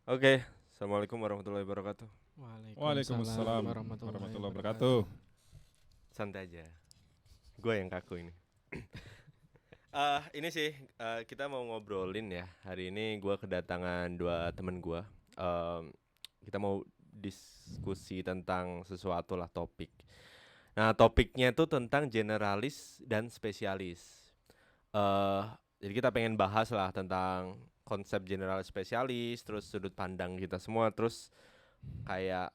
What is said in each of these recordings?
Oke, Assalamualaikum warahmatullahi wabarakatuh. Waalaikumsalam warahmatullahi wabarakatuh. Santai aja, gue yang kaku ini. Ini sih kita mau ngobrolin ya. Hari ini gue kedatangan dua temen gue. Kita mau diskusi tentang sesuatu lah, topik. Nah, topiknya itu tentang generalis dan spesialis. eh jadi kita pengen bahas lah tentang konsep generalis spesialis, terus sudut pandang kita semua, terus kayak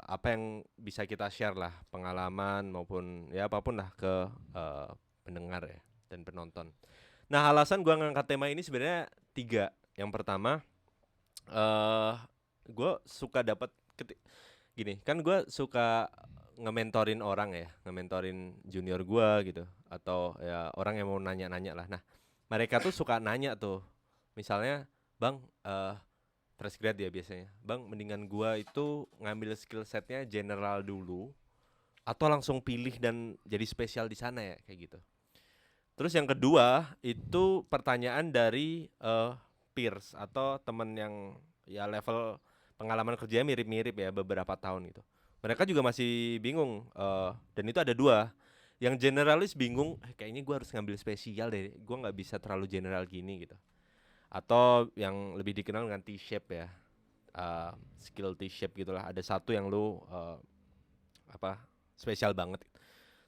apa yang bisa kita share lah, pengalaman maupun ya apapun lah ke pendengar ya dan penonton. Nah, alasan gua ngangkat tema ini sebenarnya tiga. Yang pertama, eh gua suka dapat gini, kan gua suka ngementorin orang ya, ngementorin junior gua gitu, atau ya orang yang mau nanya-nanya lah. Nah, mereka tuh suka nanya tuh, misalnya, bang, fresh grad ya biasanya, bang, mendingan gua itu ngambil skill setnya general dulu atau langsung pilih dan jadi spesial di sana ya, kayak gitu. Terus yang kedua itu pertanyaan dari peers atau temen yang ya level pengalaman kerjanya mirip-mirip ya, beberapa tahun gitu. Mereka juga masih bingung, dan itu ada dua. Yang generalis bingung, kayaknya gue harus ngambil spesial deh, gue nggak bisa terlalu general gini gitu. Atau yang lebih dikenal dengan T-shape ya, skill T-shape gitulah. Ada satu yang lu apa spesial banget.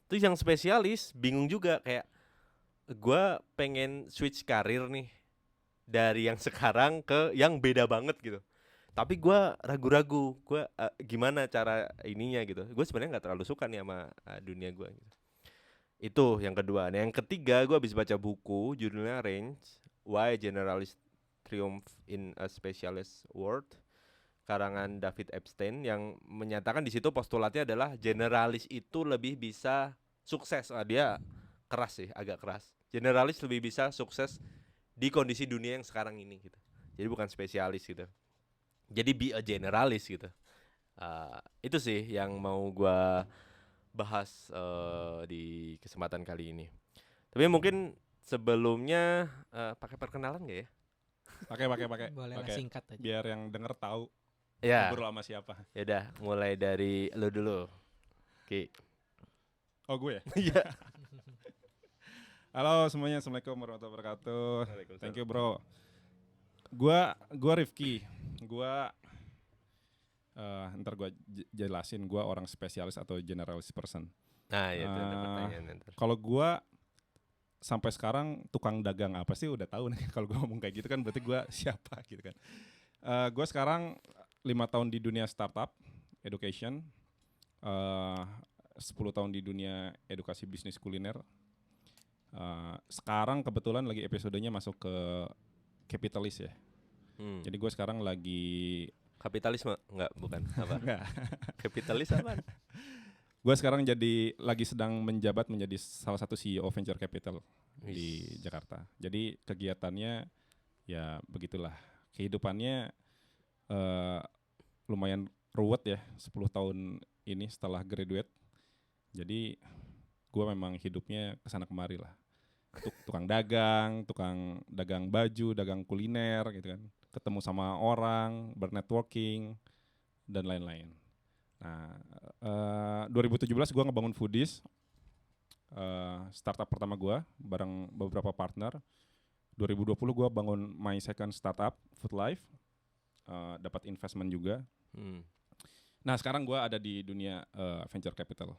Terus yang spesialis bingung juga, kayak gue pengen switch karir nih dari yang sekarang ke yang beda banget gitu. Tapi gue ragu-ragu, gue gimana cara ininya gitu. Gue sebenarnya nggak terlalu suka nih sama dunia gue. Gitu. Itu yang kedua. Nah, yang ketiga, gue habis baca buku judulnya Range, Why Generalist Triumph in a Specialist World, karangan David Epstein, yang menyatakan di situ postulatnya adalah generalis itu lebih bisa sukses. Dia keras sih, agak keras. Generalis lebih bisa sukses di kondisi dunia yang sekarang ini gitu. Jadi bukan spesialis gitu. Jadi be a generalis gitu. Itu sih yang mau gua bahas di kesempatan kali ini. Tapi mungkin sebelumnya pakai perkenalan gak ya? Pakai. Bolehlah Pakai singkat aja. biar yang denger tahu Ya, ngobrol sama siapa. ya udah mulai dari lu dulu. Oke. Oh, gue ya. Iya. Halo semuanya, assalamualaikum warahmatullahi wabarakatuh. Waalaikumsalam. Thank you bro. Gua Rifki. Gua ntar gua jelasin gua orang spesialis atau generalis person. Nah, ya itu ada Eh, pertanyaan ntar. Kalau gua sampai sekarang tukang dagang apa sih udah tahu nih. Kalau gua ngomong kayak gitu kan berarti gua siapa gitu kan. Gue sekarang 5 tahun di dunia startup education, 10 tahun di dunia edukasi bisnis kuliner. Sekarang kebetulan lagi episodenya masuk ke kapitalis ya. Jadi gue sekarang lagi Kapitalisme? Enggak, bukan. Apa? enggak. Kapitalis apa? Gue sekarang lagi sedang menjabat menjadi salah satu CEO venture capital di Jakarta. Jadi kegiatannya ya begitulah. Kehidupannya lumayan ruwet ya 10 tahun ini setelah graduate. Jadi gue memang hidupnya kesana kemari lah. Tukang dagang baju, dagang kuliner gitu kan. Ketemu sama orang, bernetworking dan lain-lain. Nah, 2017 gue ngebangun Foodies, startup pertama gue bareng beberapa partner. 2020 gue bangun my second startup, Food Life, dapat investment juga. Nah, sekarang gue ada di dunia venture capital.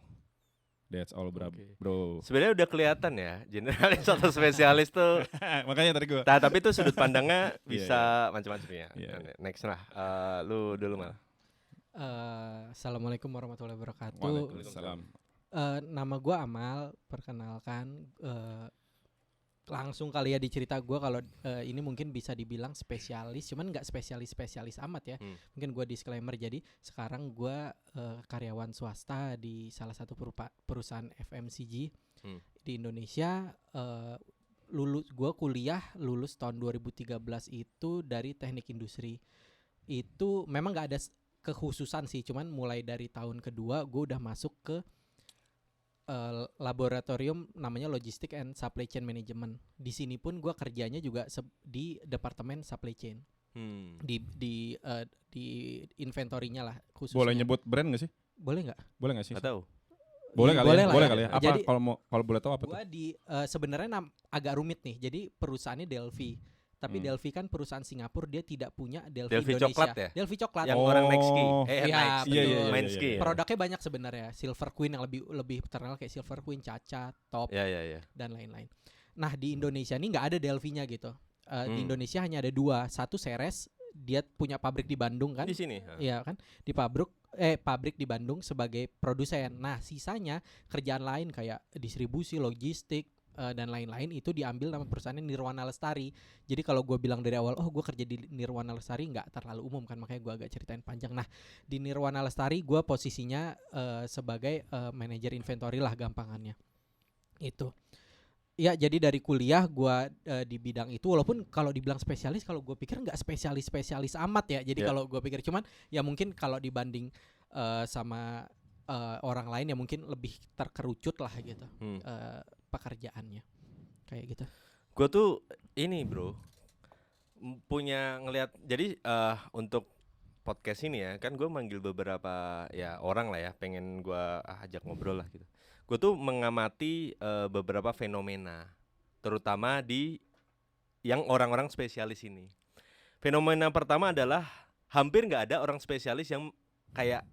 That's all bro. Sebenarnya udah kelihatan ya, generalis atau spesialis tuh. Makanya tadi gue. Nah, tapi itu sudut pandangnya bisa macam-macam ya. Iya. Next lah, lu dulu Mal. Assalamualaikum warahmatullahi wabarakatuh. Waalaikumsalam. Nama gue Amal, perkenalkan. Langsung kali ya dicerita gue kalau ini mungkin bisa dibilang spesialis, cuman nggak spesialis amat ya. Mungkin gue disclaimer, jadi sekarang gue karyawan swasta di salah satu perusahaan FMCG di Indonesia. Gue kuliah lulus tahun 2013 itu dari teknik industri. Itu memang nggak ada kekhususan sih, cuman mulai dari tahun kedua gue udah masuk ke laboratorium namanya Logistic and Supply Chain Management. Di sini pun gue kerjanya juga di departemen supply chain. di inventory-nya lah khususnya. Boleh nyebut brand nggak sih? Boleh nggak? Boleh nggak sih? Nggak tahu. Boleh kali boleh ya? lah Boleh ya. kali ya? Apa Jadi, kalau boleh tahu apa tuh? Gua sebenarnya agak rumit nih. Jadi perusahaannya Delphi. Tapi Delphi kan perusahaan Singapura, dia tidak punya Delphi Indonesia. Coklat ya? Delphi coklat. Yang orang naik ski. Iya, Nike betul. Iya. main ski. Ya? Produknya banyak sebenarnya. Silver Queen yang lebih terkenal kayak Silver Queen, Caca, Top, Ya. dan lain-lain. Nah di Indonesia ini nggak ada Delphi-nya gitu. Di Indonesia hanya ada 2. Satu Ceres, dia punya pabrik di Bandung kan? Di sini. Iya kan? Di pabrik di Bandung sebagai produsen. Nah sisanya kerjaan lain kayak distribusi, logistik, dan lain-lain itu diambil nama perusahaannya Nirwana Lestari. Jadi kalau gue bilang dari awal, gue kerja di Nirwana Lestari, nggak terlalu umum kan, makanya gue agak ceritain panjang. Nah di Nirwana Lestari gue posisinya sebagai manajer inventory lah gampangannya. Itu. Ya jadi dari kuliah gue di bidang itu, walaupun kalau dibilang spesialis, kalau gue pikir nggak spesialis amat ya. Jadi kalau gue pikir cuman ya mungkin kalau dibanding sama orang lain ya mungkin lebih terkerucut lah gitu pekerjaannya kayak gitu. Gue tuh ini bro punya ngelihat, jadi untuk podcast ini ya kan gue manggil beberapa ya orang lah ya, pengen gue ajak ngobrol lah gitu. Gue tuh mengamati beberapa fenomena, terutama di yang orang-orang spesialis ini. Fenomena pertama adalah hampir nggak ada orang spesialis yang kayak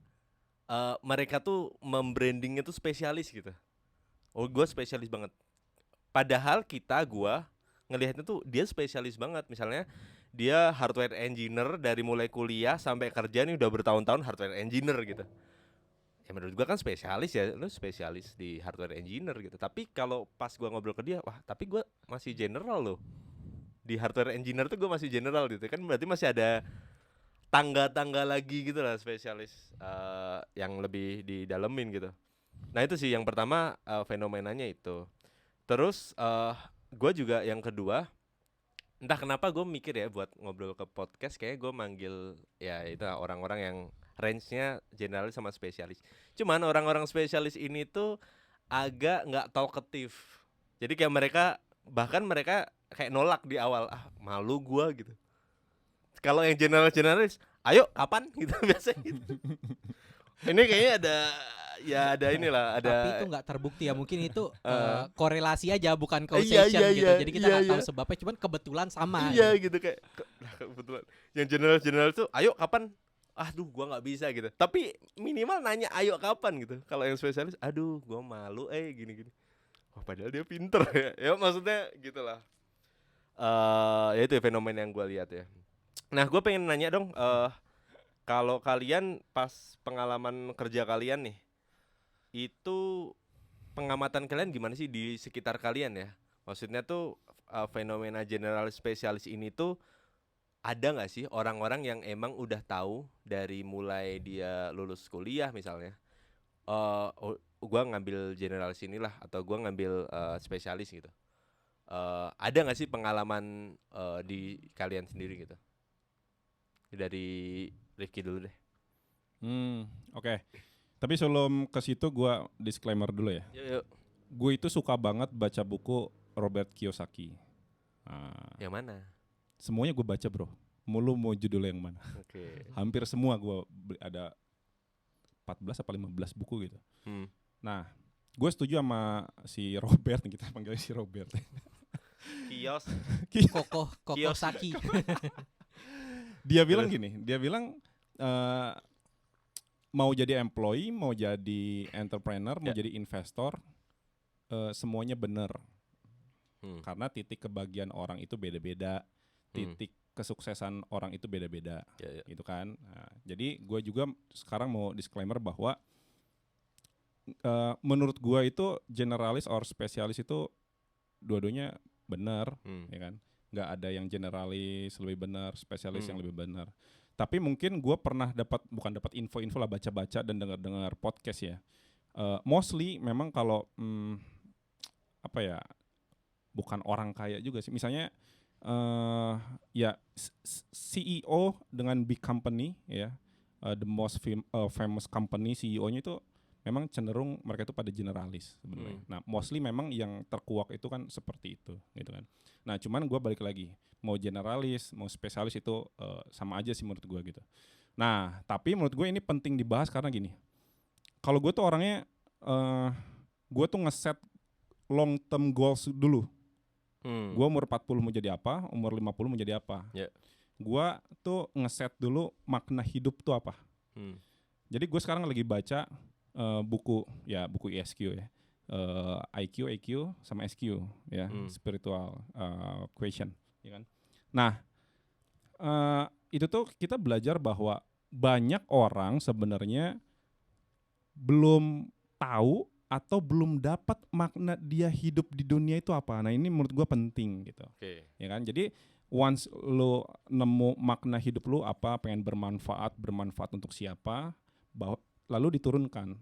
mereka tuh membrandingnya tuh spesialis gitu. Oh gue spesialis banget. Padahal gue ngelihatnya tuh dia spesialis banget. Misalnya dia hardware engineer dari mulai kuliah sampai kerja nih udah bertahun-tahun hardware engineer gitu. Ya menurut gue kan spesialis ya, lu spesialis di hardware engineer gitu. Tapi kalau pas gue ngobrol ke dia, wah tapi gue masih general loh. Di hardware engineer tuh gue masih general gitu. Kan berarti masih ada tangga-tangga lagi gitu lah spesialis yang lebih didalemin gitu. Nah itu sih yang pertama, fenomenanya itu. Terus gue juga yang kedua, entah kenapa gue mikir ya buat ngobrol ke podcast, kayaknya gue manggil ya itu orang-orang yang range-nya generalis sama spesialis. Cuman orang-orang spesialis ini tuh agak nggak talkative. Jadi kayak mereka kayak nolak di awal, malu gue gitu. Kalau yang generalis, ayo kapan gitu biasanya gitu. Ini kayaknya ada inilah, ada. Tapi itu nggak terbukti ya, mungkin itu korelasi aja bukan causation gitu. Jadi kita nggak tahu sebabnya, cuman kebetulan sama. Iya gitu kayak kebetulan. Yang general tuh, ayo kapan? Aduh, gua nggak bisa gitu. Tapi minimal nanya ayo kapan gitu. Kalau yang spesialis, aduh, gua malu gini-gini. Wah, padahal dia pinter ya. Ya maksudnya gitulah. Ya itu fenomena yang gua lihat ya. Nah, gue pengen nanya dong, kalau kalian pas pengalaman kerja kalian nih, itu pengamatan kalian gimana sih di sekitar kalian ya? Maksudnya tuh fenomena generalis spesialis ini tuh ada nggak sih orang-orang yang emang udah tahu dari mulai dia lulus kuliah misalnya, gue ngambil generalis inilah atau gue ngambil spesialis gitu. Ada nggak sih pengalaman di kalian sendiri gitu? Dari Rifki dulu deh. Oke. Tapi sebelum ke situ gue disclaimer dulu ya. Yuk. Gue itu suka banget baca buku Robert Kiyosaki. Yang mana? Semuanya gue baca bro. Mau judulnya yang mana? Oke. Hampir semua gue ada 14 atau 15 buku gitu. Nah, gue setuju sama si Robert, kita panggilnya si Robert. Kiyosaki. Dia bilang gini, mau jadi employee, mau jadi entrepreneur, mau jadi investor, semuanya benar. Karena titik kebahagiaan orang itu beda-beda, titik kesuksesan orang itu beda-beda, gitu kan. Nah, jadi gue juga sekarang mau disclaimer bahwa menurut gue itu generalis or spesialis itu dua-duanya benar, ya kan. Nggak ada yang generalis lebih benar, spesialis yang lebih benar. Tapi mungkin gue pernah bukan dapat info-info lah, baca-baca dan dengar podcast ya. Mostly memang kalau bukan orang kaya juga sih. Misalnya ya CEO dengan big company ya, the most famous company CEO-nya itu memang cenderung mereka itu pada generalis sebenarnya. Nah, mostly memang yang terkuak itu kan seperti itu, gitu kan. Nah, cuman gue balik lagi, mau generalis, mau spesialis itu sama aja sih menurut gue gitu. Nah, tapi menurut gue ini penting dibahas karena gini, kalau gue tuh orangnya, gue tuh ngeset long term goals dulu. Gue umur 40 mau jadi apa, umur 50 mau jadi apa. Yeah. Gue tuh ngeset dulu makna hidup tuh apa. Jadi gue sekarang lagi baca buku ISQ ya, IQ, EQ sama SQ ya, spiritual question, ya kan. Nah, itu tuh kita belajar bahwa banyak orang sebenarnya belum tahu atau belum dapat makna dia hidup di dunia itu apa. Nah, ini menurut gue penting gitu. Ya kan. Jadi once lo nemu makna hidup lo apa, pengen bermanfaat untuk siapa, lalu diturunkan.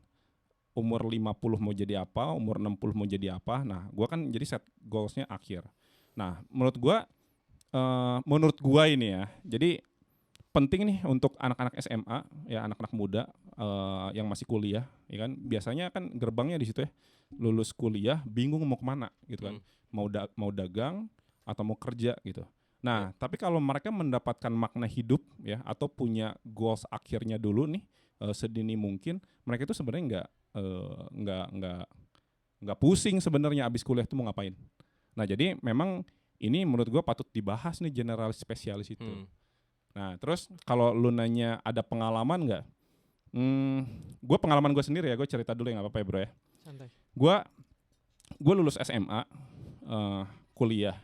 Umur 50 mau jadi apa, umur 60 mau jadi apa. Nah, gua kan jadi set goals-nya akhir. Nah, menurut gua ini ya. Jadi penting nih untuk anak-anak SMA, ya anak-anak muda yang masih kuliah, ya kan. Biasanya kan gerbangnya di situ ya. Lulus kuliah, bingung mau kemana gitu kan. Mau dagang atau mau kerja gitu. Nah, tapi kalau mereka mendapatkan makna hidup ya atau punya goals akhirnya dulu nih sedini mungkin, mereka itu sebenarnya nggak pusing sebenarnya abis kuliah itu mau ngapain. Nah, jadi memang ini menurut gue patut dibahas nih generalis spesialis itu. Nah, terus kalau lu nanya ada pengalaman nggak? Gue pengalaman gue sendiri ya, gue cerita dulu ya nggak apa-apa ya bro ya. Santai. Gue lulus SMA, kuliah.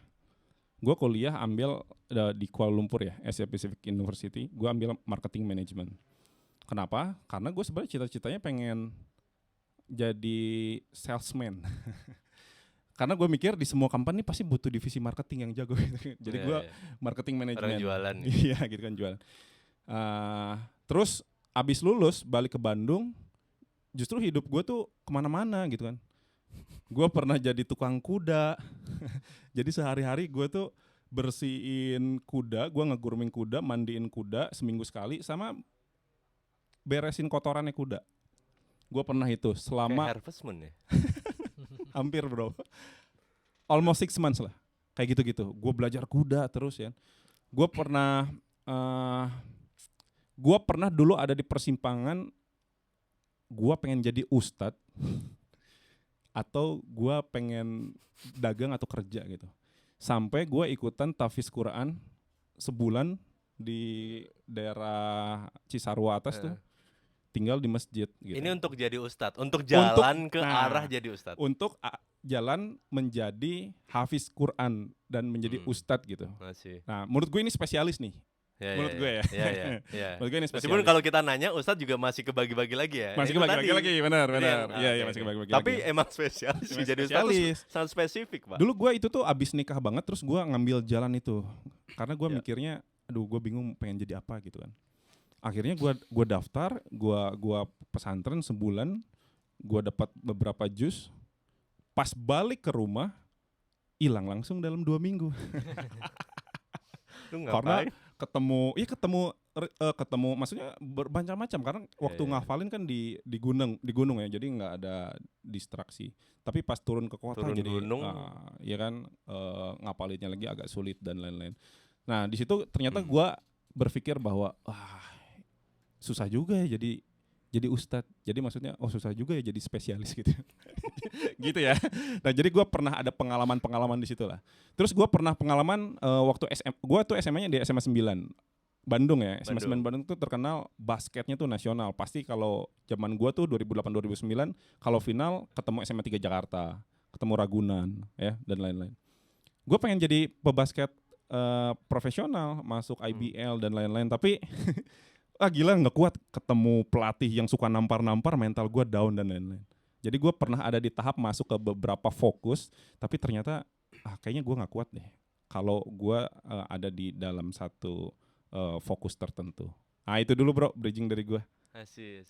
Gue kuliah ambil di Kuala Lumpur ya, Asia Pacific University. Gue ambil marketing management. Kenapa? Karena gue sebenarnya cita-citanya pengen jadi salesman. Karena gue mikir di semua company pasti butuh divisi marketing yang jago. Jadi gue marketing management. Orang jualan. Iya gitu kan jualan. Terus abis lulus balik ke Bandung, justru hidup gue tuh kemana-mana gitu kan. Gue pernah jadi tukang kuda. Jadi sehari-hari gue tuh bersihin kuda, gue nge-grooming kuda, mandiin kuda seminggu sekali, sama beresin kotorannya kuda. Gue pernah itu selama kayak Harvest Moon ya? hampir bro, almost 6 months lah, kayak gitu-gitu. Gue belajar kuda terus ya. Gue pernah dulu ada di persimpangan, gue pengen jadi ustadz atau gue pengen dagang atau kerja gitu. Sampai gue ikutan tahfiz Quran sebulan di daerah Cisarua atas tuh, tinggal di masjid gitu. Ini untuk jadi ustadz, untuk jalan ke arah jadi ustadz. Untuk jalan menjadi hafiz Quran dan menjadi ustadz gitu. Masih. Nah, menurut gue ini spesialis nih. Menurut gue ya. Menurut gue ini spesialis. Meskipun kalau kita nanya ustadz juga masih kebagi-bagi lagi ya. Masih kebagi-bagi lagi, benar. Iya, masih kebagi-bagi lagi. Tapi emang spesialis jadi ustadz sangat spesifik, Pak. Dulu gue itu tuh abis nikah banget, terus gue ngambil jalan itu. Karena gue mikirnya, aduh gue bingung pengen jadi apa gitu kan. Akhirnya gue daftar, gue pesantren sebulan, gue dapat beberapa juz. Pas balik ke rumah, hilang langsung dalam 2 minggu. Karena ketemu maksudnya bermacam-macam, karena waktu ngafalin kan di gunung ya, jadi nggak ada distraksi. Tapi pas turun ke kota jadi gunung, ya kan ngapalinnya lagi agak sulit dan lain-lain. Nah di situ ternyata gue berpikir bahwa susah juga ya jadi ustadz. Jadi maksudnya susah juga ya jadi spesialis gitu. Gitu ya. Nah jadi gue pernah ada pengalaman di situ lah. Terus gue pernah pengalaman waktu gue tuh SMA-nya di SMA 9 Bandung ya. SMA 9 Bandung tuh terkenal basketnya tuh nasional. Pasti kalau zaman gue tuh 2008-2009 kalau final ketemu SMA 3 Jakarta, ketemu Ragunan ya dan lain-lain. Gue pengen jadi pebasket profesional, masuk IBL dan lain-lain, tapi gila nggak kuat, ketemu pelatih yang suka nampar-nampar, mental gue down dan lain-lain. Jadi gue pernah ada di tahap masuk ke beberapa fokus, tapi ternyata kayaknya gue nggak kuat deh kalau gue ada di dalam satu fokus tertentu. Nah itu dulu bro, bridging dari gue. Asih.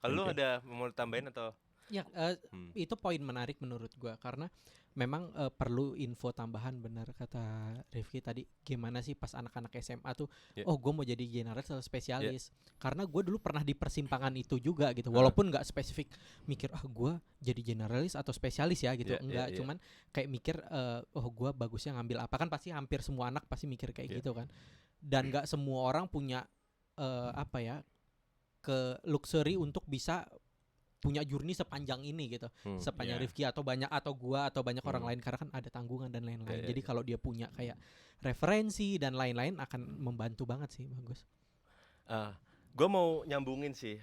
Kalau lu ada mau tambahin atau? Ya, Hmm. itu poin menarik menurut gua karena memang perlu info tambahan, benar kata Rifki tadi. Gimana sih pas anak-anak SMA tuh, Ya. oh gue mau jadi generalis atau Ya. spesialis? Karena gue dulu pernah di persimpangan itu juga gitu. Ah. Walaupun nggak spesifik mikir gue jadi generalis atau spesialis ya gitu. Ya, ya, Enggak, ya. cuman kayak mikir oh gue bagusnya ngambil apa, kan pasti hampir semua anak pasti mikir kayak Ya. gitu kan. Dan nggak semua orang punya apa ya, ke luxury untuk bisa punya journey sepanjang ini gitu, sepanjang Yeah. Rifki atau gua atau banyak orang Hmm. lain, karena kan ada tanggungan dan lain-lain. Ya, ya, Jadi ya. kalau dia punya kayak referensi dan lain-lain akan membantu banget sih, bagus. Gue mau nyambungin sih.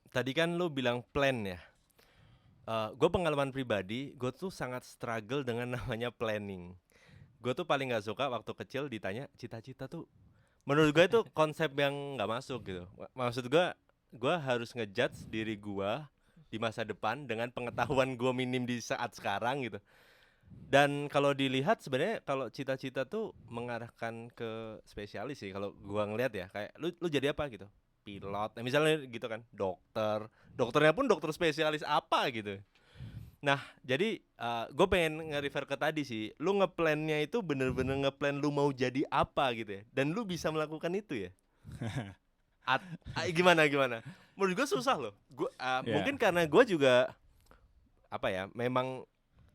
Tadi kan lu bilang plan ya. Gue pengalaman pribadi, gue tuh sangat struggle dengan namanya planning. Gue tuh paling nggak suka waktu kecil ditanya cita-cita tuh. Menurut gue itu konsep yang nggak masuk gitu. Maksud gue harus ngejudge diri gue di masa depan dengan pengetahuan gue minim di saat sekarang gitu. Dan kalau dilihat sebenarnya kalau cita-cita tuh mengarahkan ke spesialis sih kalau gua ngelihat ya, kayak lu jadi apa gitu, pilot misalnya gitu kan, dokternya pun dokter spesialis apa gitu. Nah jadi gue pengen nge-refer ke tadi sih, lu ngeplannya itu bener-bener ngeplan lu mau jadi apa gitu ya, dan lu bisa melakukan itu ya. Gimana menurut gue susah loh. Mungkin karena gue juga apa ya, memang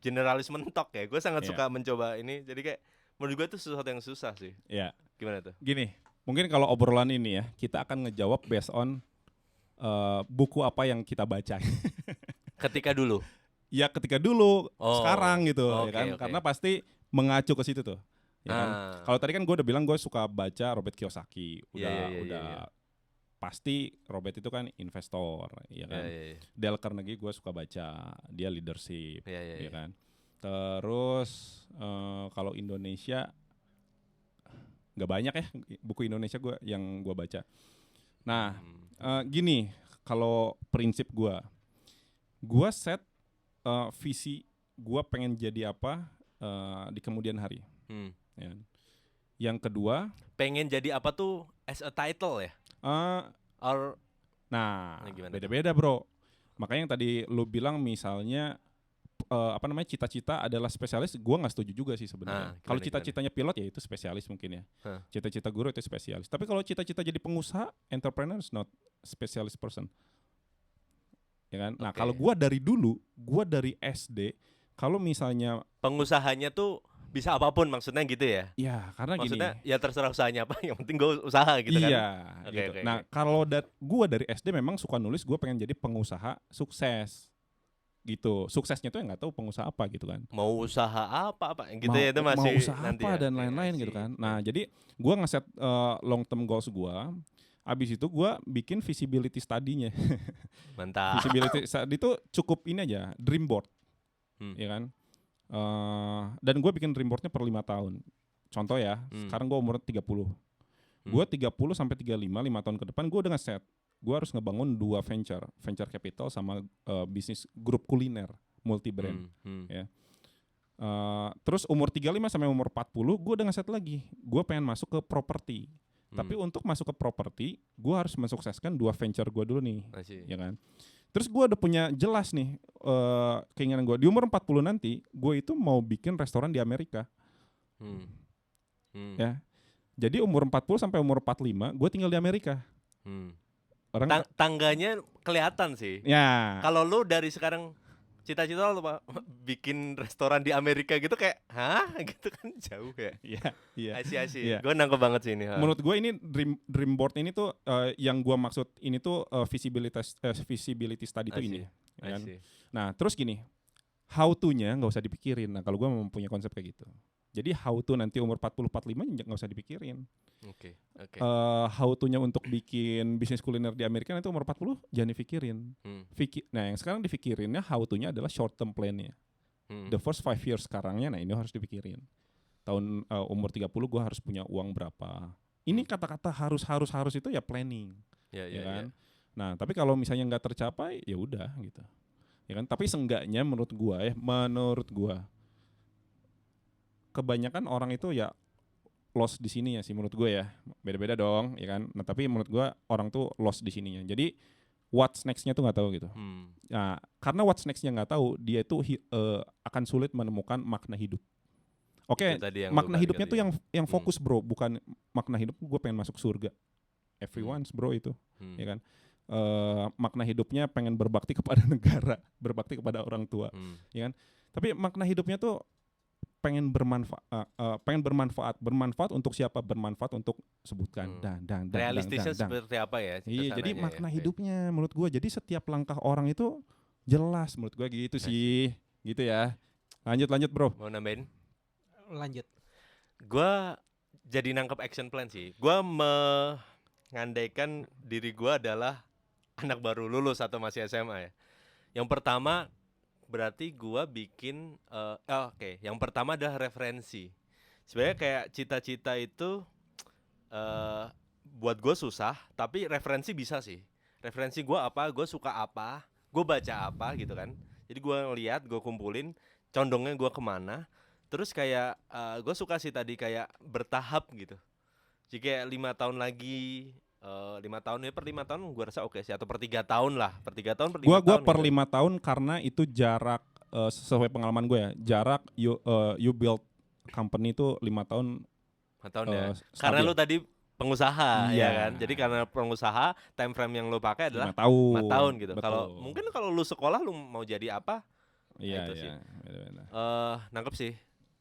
generalis mentok ya, gue sangat suka mencoba ini, jadi kayak menurut gue itu sesuatu yang susah sih. Ya. Gimana tuh? Gini, mungkin kalau obrolan ini ya, kita akan ngejawab based on buku apa yang kita baca. Ketika dulu. Ya ketika dulu, sekarang gitu, ya oke, kan? oke. Karena pasti mengacu ke situ tuh. Ya kan? Kalau tadi kan gue udah bilang gue suka baca Robert Kiyosaki, udah pasti Robert itu kan investor, ya kan. Dale Carnegie gue suka baca, dia leadership, ya kan. Terus kalau Indonesia nggak banyak ya buku Indonesia yang gue baca. Nah, gini, kalau prinsip gue set visi gue pengen jadi apa di kemudian hari. Ya. Yang kedua, pengen jadi apa tuh as a title ya? Beda-beda bro. Makanya yang tadi lu bilang misalnya cita-cita adalah spesialis, gue nggak setuju juga sih sebenarnya. Kalau cita-citanya pilot ya itu spesialis mungkin ya. Cita-cita guru itu spesialis. Tapi kalau cita-cita jadi pengusaha, entrepreneur is not specialist person. Ya kan? Nah, kalau gue dari dulu, gue dari SD, kalau misalnya pengusahanya tuh bisa apapun maksudnya gitu ya? Ya, karena maksudnya gini. Ya terserah usahanya apa, yang penting gue usaha gitu kan? Iya. Gitu. Nah, kalau gue dari SD memang suka nulis, gue pengen jadi pengusaha sukses. Gitu, suksesnya tuh nggak tahu pengusaha apa gitu kan, mau usaha apa gitu ya, itu masih mau usaha nanti apa ya, dan lain-lain gitu kan. Nah jadi gue ngeset long term goals gue, abis itu gue bikin visibility study-nya. Mantap. Visibility study itu cukup ini aja, dream board, ya kan. Dan gue bikin dream boardnya per 5 tahun. Contoh ya, sekarang gue umur 30. Gue 30 sampai 35, 5 tahun ke depan gue udah ngeset. Gue harus ngebangun 2 venture capital sama bisnis grup kuliner multi brand. Ya. Terus umur 35 sampai umur 40 gue udah ngeset lagi. Gue pengen masuk ke properti. Tapi untuk masuk ke properti, gue harus mensukseskan 2 venture gue dulu nih, ya kan. Terus gue udah punya jelas nih keinginan gue di umur 40 nanti, gue itu mau bikin restoran di Amerika. Ya. Jadi umur 40 sampai umur 45 gue tinggal di Amerika. Tangganya kelihatan sih. Ya. Kalau lu dari sekarang cita-cita lu bikin restoran di Amerika gitu, kayak hah gitu kan, jauh ya. Iya. Asyik. Gue nangkep banget sih ini. Menurut gue ini dream board ini tuh yang gue maksud ini tuh visibility study tuh ini. Ya kan? Nah terus gini, how to-nya nggak usah dipikirin. Nah kalau gue mempunyai konsep kayak gitu. Jadi how to nanti umur 40-45 nggak usah dipikirin. Oke. How to-nya untuk bikin bisnis kuliner di Amerika nanti umur 40 jangan dipikirin. Nah yang sekarang dipikirinnya how to-nya adalah short term plan-nya. The first 5 years sekarangnya, nah ini harus dipikirin. Tahun umur 30 gue harus punya uang berapa. Ini kata-kata harus itu ya planning. Ya kan? Nah tapi kalau misalnya nggak tercapai ya udah gitu. Ya kan? Tapi seenggaknya menurut gue kebanyakan orang itu ya lost di sini ya sih menurut gue ya. Beda-beda dong, ya kan. Nah, tapi menurut gue orang tuh lost di sininya. Jadi what's next-nya tuh nggak tahu gitu. Hmm. Nah, karena what's next-nya nggak tahu, dia itu akan sulit menemukan makna hidup. Oke, Itu tadi yang lu makna balik hidupnya tadi tuh ya. yang fokus bro, bukan makna hidup gue pengen masuk surga. Everyone's bro itu, Hmm. ya kan? Makna hidupnya pengen berbakti kepada negara, berbakti kepada orang tua, Hmm. ya kan? Tapi makna hidupnya tuh pengen bermanfaat untuk siapa? Bermanfaat untuk sebutkan dan Realistisnya seperti apa ya? Iya, jadi kesananya makna ya? hidupnya menurut gue. Jadi setiap langkah orang itu jelas menurut gue gitu sih, gitu ya. Lanjut bro. Mau nambahin? Lanjut. Gua jadi nangkep action plan sih. Gua mengandaikan diri gua adalah anak baru lulus atau masih SMA ya. Yang pertama berarti gua bikin oke. Yang pertama adalah referensi. Sebenarnya kayak cita-cita itu buat gue susah, tapi referensi bisa sih. Referensi gue apa, gue suka apa, gue baca apa gitu kan. Jadi gue ngeliat, gue kumpulin, condongnya gue kemana. Terus kayak gue suka sih tadi kayak bertahap gitu. Jadi kayak 5 tahun lagi, 5 tahun ya per 5 tahun gue rasa oke sih. Atau per 3 tahun lah, per 3 tahun, per 5 Gua tahun per gitu. 5 tahun karena itu jarak sesuai pengalaman gue ya. Jarak you build company itu 5 tahun 5 tahun ya. stabil. Karena lu tadi pengusaha Iya. ya kan. Jadi karena pengusaha time frame yang lu pakai adalah 5 tahun. 5 tahun gitu. Betul. Kalau mungkin kalau lu sekolah lu mau jadi apa? Iya, itu sih. iya. Beda-beda. Nangkep sih.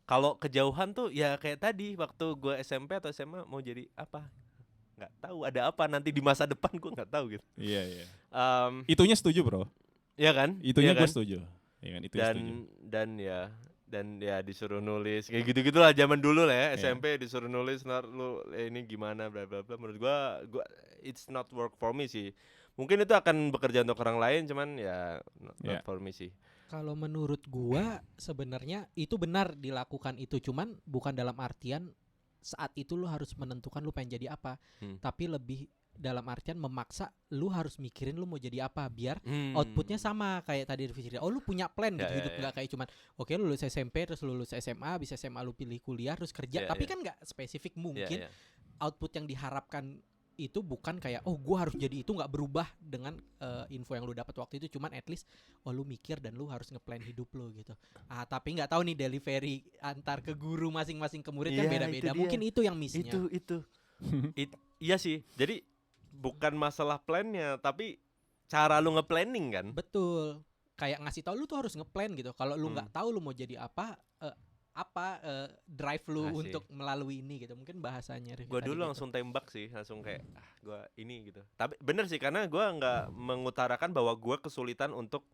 Kalau kejauhan tuh ya kayak tadi waktu gue SMP atau SMA mau jadi apa? Nggak tahu ada apa nanti di masa depan gue nggak tahu gitu. Iya, iya. Em, Itunya setuju, bro. Iya kan? Itunya Iya gue kan? setuju. Iya kan, itu dan setuju. dan ya disuruh nulis kayak gitu-gitulah zaman dulu lah ya. Iya. SMP disuruh nulis ntar lu ini gimana bla bla bla. Menurut gua it's not work for me sih. Mungkin itu akan bekerja untuk orang lain cuman ya not Iya. for me sih. Kalau menurut gua sebenarnya itu benar dilakukan itu, cuman bukan dalam artian saat itu lu harus menentukan lu pengen jadi apa, tapi lebih dalam artian memaksa lu harus mikirin lu mau jadi apa biar outputnya sama kayak tadi Rifki cerita. Oh lu punya plan gitu, Ya, hidup nggak kayak cuman oke lu lulus SMP terus lulus SMA, habis SMA lu pilih kuliah terus kerja, Ya, tapi ya. kan nggak spesifik. Ya, Mungkin ya. output yang diharapkan itu bukan kayak oh gua harus jadi itu, nggak berubah dengan info yang lu dapat waktu itu, cuman at least oh lu mikir dan lu harus ngeplan hidup lu gitu. Tapi nggak tahu nih delivery antar ke guru masing-masing ke murid kan Iya, beda-beda. itu dia. Mungkin itu yang miss-nya. Itu. Iya sih. Jadi bukan masalah plannya tapi cara lu nge-planning kan. Betul. Kayak ngasih tahu lu tuh harus ngeplan gitu. Kalau lu nggak tahu lu mau jadi apa, drive lu Asik. untuk melalui ini gitu. Mungkin bahasanya Rifki Gue tadi dulu gitu. langsung tembak sih, langsung kayak gue ini gitu. Tapi bener sih karena gue nggak mengutarakan bahwa gue kesulitan untuk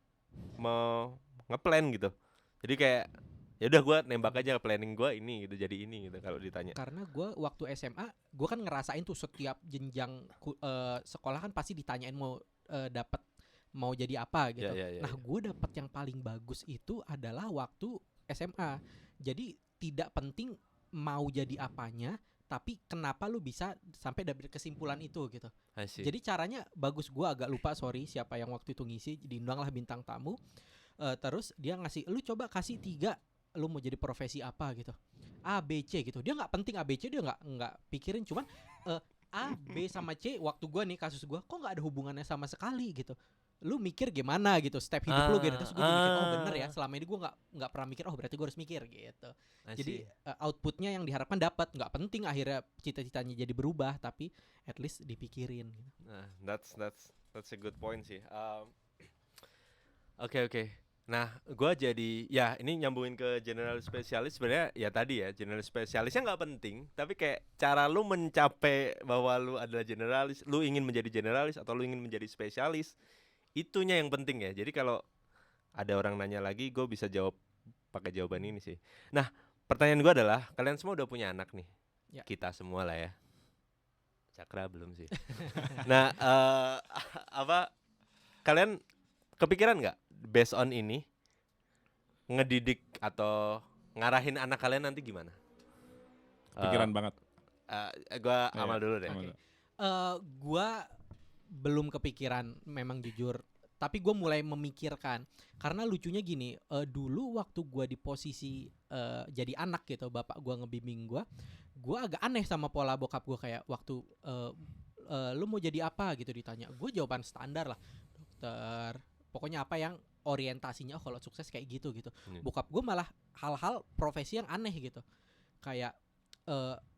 ngeplan gitu. Jadi kayak ya udah gue nembak aja planning gue ini gitu, jadi ini gitu kalau ditanya. Karena gue waktu SMA gue kan ngerasain tuh setiap jenjang sekolah kan pasti ditanyain mau dapat mau jadi apa gitu. Ya. Nah gue dapat yang paling bagus itu adalah waktu SMA. Jadi tidak penting mau jadi apanya, tapi kenapa lu bisa sampai dapat kesimpulan itu gitu. Asik. Jadi caranya bagus. Gue agak lupa, sorry siapa yang waktu itu ngisi, diundang lah bintang tamu. Terus dia ngasih, lu coba kasih 3 lu mau jadi profesi apa gitu, A B C gitu. Dia nggak penting A B C, dia nggak pikirin, cuman A B sama C waktu gue nih kasus gue kok nggak ada hubungannya sama sekali gitu. Lu mikir gimana gitu step hidup lu gitu. Terus gue mikir oh bener ya, selama ini gue nggak pernah mikir, oh berarti gue harus mikir gitu. Jadi outputnya yang diharapkan dapat, nggak penting akhirnya cita-citanya jadi berubah, tapi at least dipikirin gitu. Nah, that's a good point sih. Oke. Nah, gue jadi ya ini nyambungin ke general spesialis. Sebenarnya ya tadi ya general spesialisnya nggak penting, tapi kayak cara lu mencapai bahwa lu adalah generalis, lu ingin menjadi generalis atau lu ingin menjadi spesialis, itunya yang penting ya. Jadi kalau ada orang nanya lagi, gue bisa jawab pakai jawaban ini sih. Nah, pertanyaan gue adalah kalian semua udah punya anak nih, Ya. Kita semua lah ya. Cakra belum sih. Nah, apa kalian kepikiran nggak based on ini ngedidik atau ngarahin anak kalian nanti gimana? Pikiran banget. Gua Amal dulu deh. Amal. Gua belum kepikiran memang jujur, tapi gue mulai memikirkan karena lucunya gini, dulu waktu gue di posisi jadi anak gitu, bapak gue ngebimbing gue agak aneh sama pola bokap gue. Kayak waktu lu mau jadi apa gitu ditanya, gue jawaban standar lah, dokter, pokoknya apa yang orientasinya kalau sukses kayak gitu. Hmm. Bokap gue malah hal-hal profesi yang aneh gitu, kayak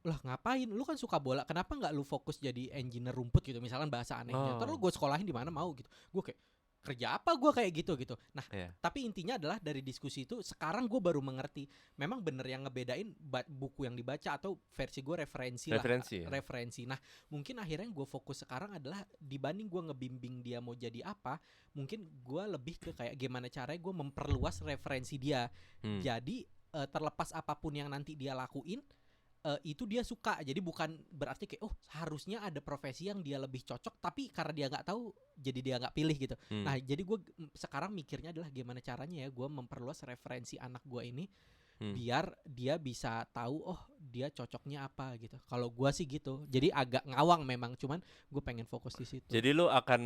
lah ngapain lu kan suka bola, kenapa nggak lu fokus jadi engineer rumput gitu, misalkan bahasa anehnya. Terus lu gue sekolahin di mana mau gitu. Gue kayak kerja apa gue kayak gitu. Nah, Iya. tapi intinya adalah dari diskusi itu sekarang gue baru mengerti memang bener yang ngebedain buku yang dibaca atau versi gue referensi lah. Referensi, ya? Referensi. Nah, mungkin akhirnya gue fokus sekarang adalah dibanding gue ngebimbing dia mau jadi apa, mungkin gue lebih ke kayak gimana caranya gue memperluas referensi dia. Jadi terlepas apapun yang nanti dia lakuin, itu dia suka. Jadi bukan berarti kayak harusnya ada profesi yang dia lebih cocok, tapi karena dia nggak tahu jadi dia nggak pilih gitu. Nah, jadi gue sekarang mikirnya adalah gimana caranya ya gue memperluas referensi anak gue ini biar dia bisa tahu dia cocoknya apa gitu. Kalau gue sih gitu. Jadi agak ngawang memang, cuman gue pengen fokus di situ. Jadi lu akan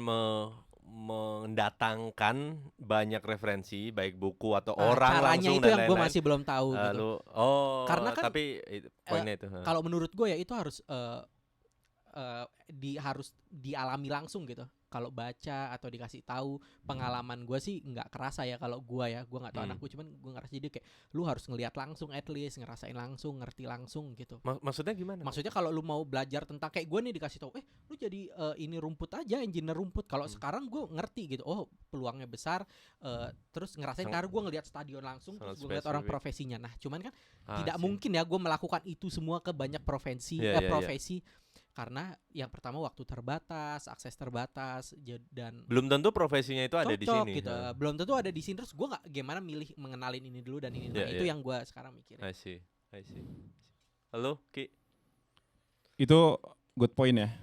mendatangkan banyak referensi baik buku atau orang caranya langsung itu dan yang gue lain-lain. masih belum tahu gitu. Karena kan tapi poinnya itu. Kalau menurut gue ya itu harus harus dialami langsung gitu. Kalau baca atau dikasih tahu, pengalaman gue sih nggak kerasa ya kalau gue nggak tahu anak gue, cuman gue ngerasa jadi kayak lu harus ngelihat langsung, at least ngerasain langsung, ngerti langsung gitu. Maksudnya gimana? Maksudnya kalau lu mau belajar tentang kayak gue nih dikasih tahu, lu jadi ini rumput aja, engineer rumput. Kalau sekarang gue ngerti gitu, peluangnya besar. Terus ngerasain karena gue ngelihat stadion langsung, terus gue ngeliat orang profesinya. Nah, cuman kan tidak mungkin ya gue melakukan itu semua ke banyak profesi. Karena yang pertama waktu terbatas, akses terbatas, dan belum tentu profesinya itu ada di sini gitu. Belum tentu ada di sini. Terus gue nggak gimana milih mengenalin ini dulu dan ini. Itu yang gue sekarang mikirin. I see. Halo Ki. Itu good point ya.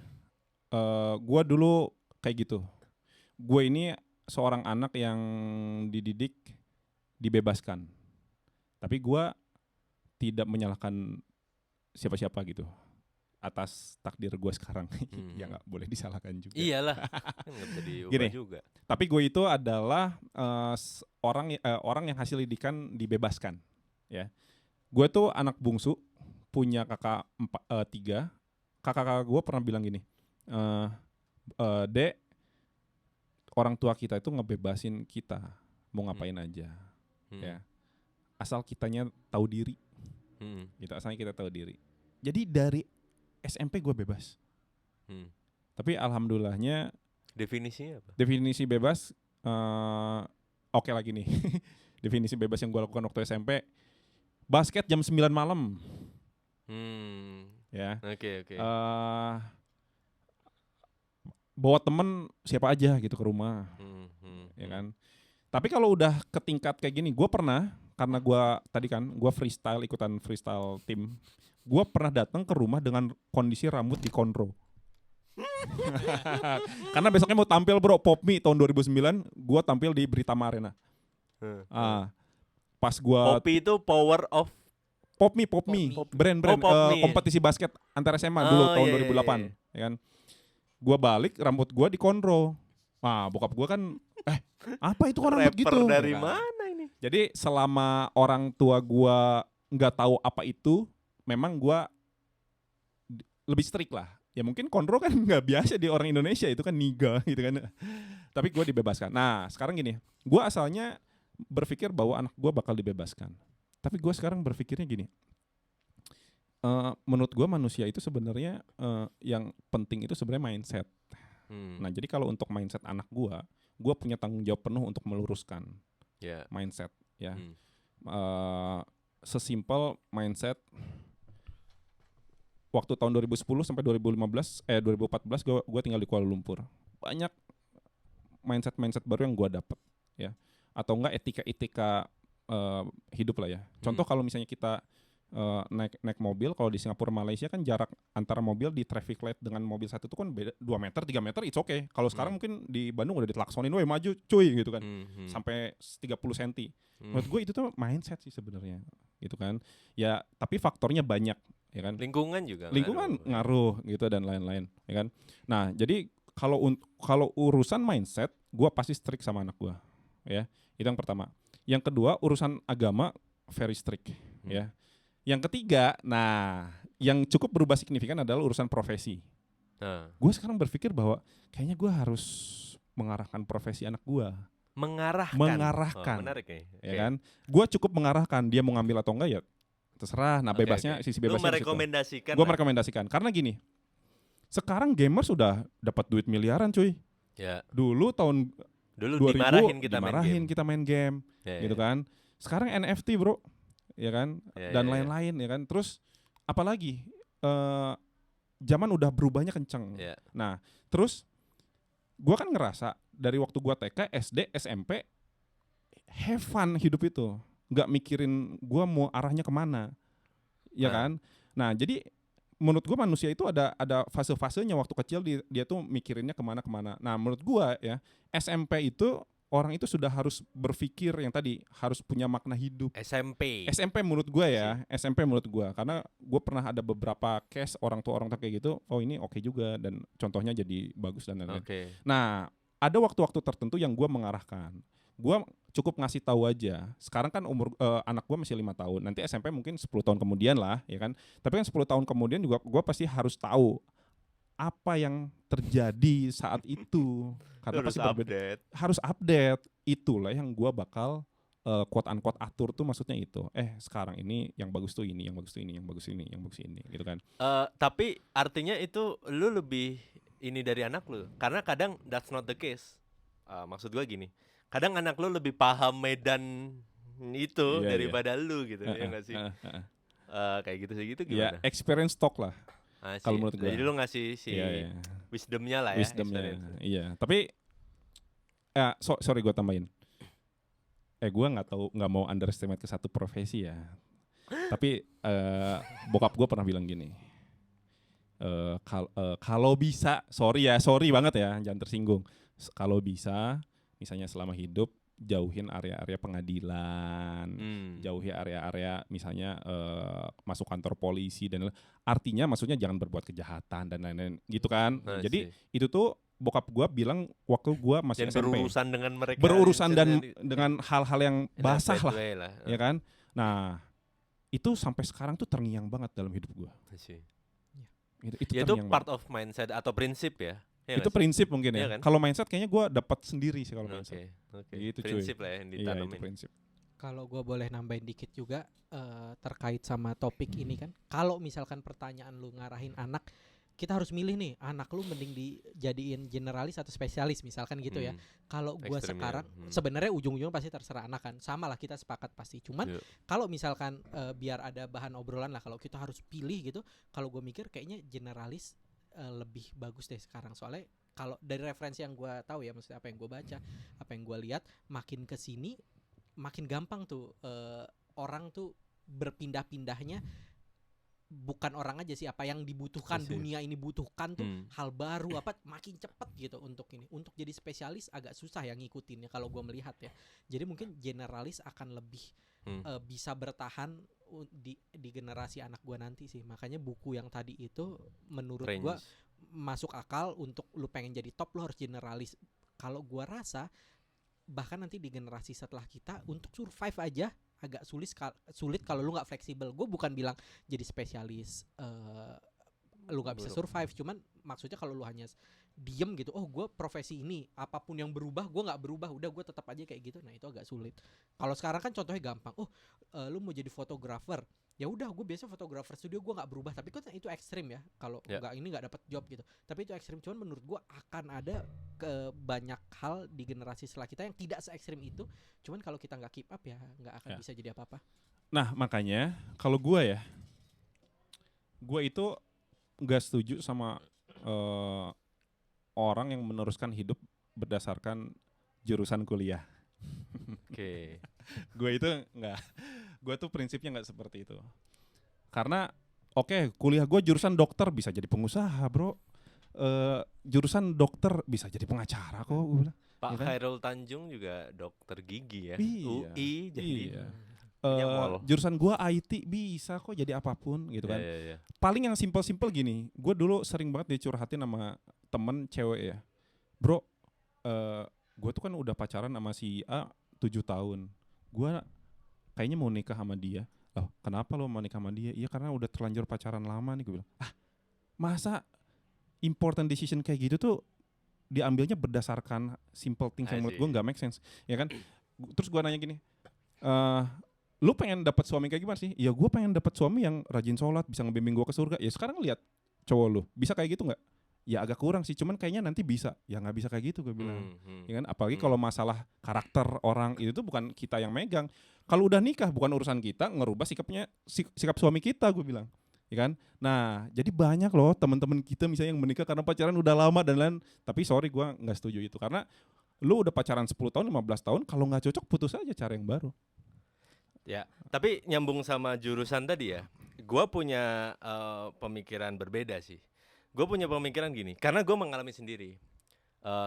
Gue dulu kayak gitu. Gue ini seorang anak yang dididik dibebaskan, tapi gue tidak menyalahkan siapa-siapa gitu atas takdir gue sekarang. Ya nggak boleh disalahkan juga. Iyalah, kan nggak bisa diubah Gini, juga. Tapi gue itu adalah orang yang hasil didikan dibebaskan. Ya, gue tuh anak bungsu, punya kakak 3. Kakak gue pernah bilang gini, Dek, orang tua kita itu ngebebasin kita mau ngapain aja, ya, asal kitanya tahu diri. Gitu, asalnya kita tahu diri. Jadi dari SMP gue bebas. Tapi alhamdulillahnya definisinya apa? Definisi bebas oke lagi nih. Definisi bebas yang gue lakukan waktu SMP, basket jam 9 malam. Ya. Oke. Bawa temen siapa aja gitu ke rumah. Ya kan. Tapi kalau udah ke tingkat kayak gini, gue pernah, karena gue tadi kan gue ikutan freestyle tim, gue pernah datang ke rumah dengan kondisi rambut dikonro. Karena besoknya mau tampil bro, Popmi tahun 2009, gue tampil di Britama Arena. Pas gue Poppy itu power of Popmi, brand kompetisi basket antar SMA dulu tahun 2008, ya kan. Gue balik, rambut gue dikonro. Nah, bokap gue kan, apa itu kan rambut gitu? Dari ya kan? mana ini? Jadi selama orang tua gue nggak tahu apa itu, memang gue lebih strict lah. Ya mungkin konro kan nggak biasa di orang Indonesia, itu kan niga gitu kan. Tapi gue dibebaskan. Nah sekarang gini, gue asalnya berpikir bahwa anak gue bakal dibebaskan. Tapi gue sekarang berpikirnya gini, menurut gue manusia itu sebenarnya yang penting itu sebenarnya mindset. Nah jadi kalau untuk mindset anak gue punya tanggung jawab penuh untuk meluruskan mindset. Ya, sesimpel mindset. Waktu tahun 2010 sampai 2014 gue tinggal di Kuala Lumpur. Banyak mindset baru yang gue dapet, ya. Atau enggak etika hidup lah ya. Contoh kalau misalnya kita naik mobil, kalau di Singapura Malaysia kan jarak antara mobil di traffic light dengan mobil satu itu kan beda 2 meter 3 meter, it's okay. Kalau sekarang mungkin di Bandung udah ditlaksonin, woi maju cuy gitu kan. Sampai 30 cm. Menurut gue itu tuh mindset sih sebenarnya, gitu kan. Ya tapi faktornya banyak, ya kan. Lingkungan juga ngaruh gitu dan lain-lain, ya kan. Nah jadi kalau urusan mindset, gue pasti strict sama anak gue, ya. Itu yang pertama. Yang kedua, urusan agama very strict, ya. Yang ketiga, nah yang cukup berubah signifikan adalah urusan profesi. Gue sekarang berpikir bahwa kayaknya gue harus mengarahkan profesi anak gue. Mengarahkan. Mengarahkan. Oh, menarik nih. Ya kan? Gue cukup mengarahkan, dia mau ngambil atau enggak ya terserah. Nah bebasnya, sisi Lu bebasnya merekomendasikan. Gue merekomendasikan karena gini, sekarang gamers sudah dapat duit miliaran cuy. Ya. Dulu 2000 dimarahin kita main game, gitu kan. Sekarang NFT bro, ya kan, dan lain-lain ya kan. Terus apalagi zaman udah berubahnya kenceng. Nah terus gue kan ngerasa dari waktu gue TK, SD, SMP, have fun hidup itu, nggak mikirin gue mau arahnya kemana, ya kan. Nah jadi menurut gue manusia itu ada fase-fasenya. Waktu kecil dia tuh mikirinnya kemana-kemana. Nah menurut gue ya, SMP itu orang itu sudah harus berpikir yang tadi, harus punya makna hidup. SMP menurut gue ya, SMP menurut gue, karena gue pernah ada beberapa case orang tua kayak gitu. Oh ini oke juga, dan contohnya jadi bagus dan lain-lain. Nah ada waktu-waktu tertentu yang gue mengarahkan. Gue cukup ngasih tahu aja. Sekarang kan umur anak gue masih 5 tahun. Nanti SMP mungkin 10 tahun kemudian lah, ya kan. Tapi kan 10 tahun kemudian juga gue pasti harus tahu apa yang terjadi saat itu. Karena pasti harus update. Itulah yang gue bakal quote unquote atur tuh, maksudnya itu. Sekarang ini yang bagus tuh ini, yang bagus tuh ini, yang bagus ini, yang bagus ini, gitu kan. Tapi artinya itu lu lebih ini dari anak lu. Karena kadang that's not the case. Maksud gue gini, kadang anak lu lebih paham medan itu daripada lu gitu, ya nggak sih? Kayak gitu sih gitu gimana? Ya, experience talk lah. Kalau menurut gue. Jadi lu ngasih wisdomnya lah ya. Wisdomnya, iya. Tapi, sorry gue tambahin. Gue nggak mau underestimate ke satu profesi ya. Tapi bokap gue pernah bilang gini. Kalau bisa, sorry banget ya, jangan tersinggung. Kalau bisa, misalnya selama hidup, jauhin area-area pengadilan, jauhi area-area misalnya masuk kantor polisi dan artinya maksudnya jangan berbuat kejahatan dan lain-lain gitu kan. Jadi itu tuh bokap gua bilang waktu gua masih SMP. Berurusan dengan mereka. Berurusan dengan hal-hal yang basah lah, ya kan. Nah itu sampai sekarang tuh terngiang banget dalam hidup gua. Itu part of mindset atau prinsip ya. Ya itu prinsip mungkin ya. Kan? Kalau mindset kayaknya gue dapat sendiri sih kalau mindset. Itu prinsip lah ya yang ditanamin. Iya, itu prinsip. Kalau gue boleh nambahin dikit juga terkait sama topik ini kan. Kalau misalkan pertanyaan lu ngarahin anak, kita harus milih nih, anak lu mending dijadiin generalis atau spesialis misalkan gitu ya. Kalau gue sekarang sebenarnya ujung-ujungnya pasti terserah anak kan. Sama lah, kita sepakat pasti. Cuman kalau misalkan biar ada bahan obrolan lah, kalau kita harus pilih gitu, kalau gue mikir kayaknya generalis lebih bagus deh sekarang. Soalnya kalau dari referensi yang gue tahu ya, maksudnya apa yang gue baca, apa yang gue lihat, makin kesini makin gampang tuh orang tuh berpindah-pindahnya. Bukan orang aja sih, apa yang dibutuhkan dunia ini butuhkan tuh hal baru apa makin cepet gitu. Untuk jadi spesialis agak susah ya ngikutinnya kalau gue melihat ya. Jadi mungkin generalis akan lebih bisa bertahan di generasi anak gue nanti sih. Makanya buku yang tadi itu menurut gue masuk akal. Untuk lu pengen jadi top lu harus generalis. Kalau gue rasa bahkan nanti di generasi setelah kita untuk survive aja agak sulit kalau lu nggak fleksibel. Gue bukan bilang jadi spesialis lu nggak bisa survive, cuman maksudnya kalau lu hanya diem gitu, oh gue profesi ini apapun yang berubah gue nggak berubah, udah gue tetap aja kayak gitu. Nah itu agak sulit. Kalau sekarang kan contohnya gampang, lu mau jadi fotografer, ya udah gue biasa fotografer studio, gue nggak berubah. Tapi kan itu ekstrim ya, kalau nggak dapat job gitu. Tapi itu ekstrim. Cuman menurut gue akan ada banyak hal di generasi setelah kita yang tidak se ekstrim itu. Cuman kalau kita nggak keep up ya nggak akan bisa jadi apa-apa. Nah makanya kalau gue itu nggak setuju sama orang yang meneruskan hidup berdasarkan jurusan kuliah. Oke. Gue itu nggak. Gue tuh prinsipnya nggak seperti itu. Karena kuliah gue jurusan dokter bisa jadi pengusaha bro. Jurusan dokter bisa jadi pengacara kok. Gue bilang. Pak ya kan? Khairul Tanjung juga dokter gigi ya. Iya. UI jadi. Iya. Jurusan gue IT bisa kok jadi apapun gitu kan. Yeah. Paling yang simpel-simpel gini, gue dulu sering banget dicurhatin sama temen cewek ya, bro, gue tuh kan udah pacaran sama si A 7 tahun, gue kayaknya mau nikah sama dia. Loh kenapa lo mau nikah sama dia? Iya karena udah terlanjur pacaran lama nih. Gue bilang, masa important decision kayak gitu tuh diambilnya berdasarkan simple things yang menurut gue nggak make sense, ya kan? Terus gue nanya gini, lu pengen dapat suami kayak gimana sih? Ya gue pengen dapat suami yang rajin sholat, bisa ngebimbing gue ke surga. Ya sekarang lihat cowok lu, bisa kayak gitu nggak? Ya agak kurang sih, cuman kayaknya nanti bisa. Ya nggak bisa kayak gitu gue bilang. Ya kan? Apalagi kalau masalah karakter orang itu tuh bukan kita yang megang. Kalau udah nikah bukan urusan kita ngerubah sikap suami kita, gue bilang. Ya kan? Nah, jadi banyak loh teman-teman kita misalnya yang menikah karena pacaran udah lama dan lain. Tapi sorry gue nggak setuju itu, karena lu udah pacaran 10 tahun, 15 tahun, kalau nggak cocok putus aja, cari yang baru. Ya, tapi nyambung sama jurusan tadi ya, gue punya pemikiran berbeda sih. Gue punya pemikiran gini, karena gue mengalami sendiri.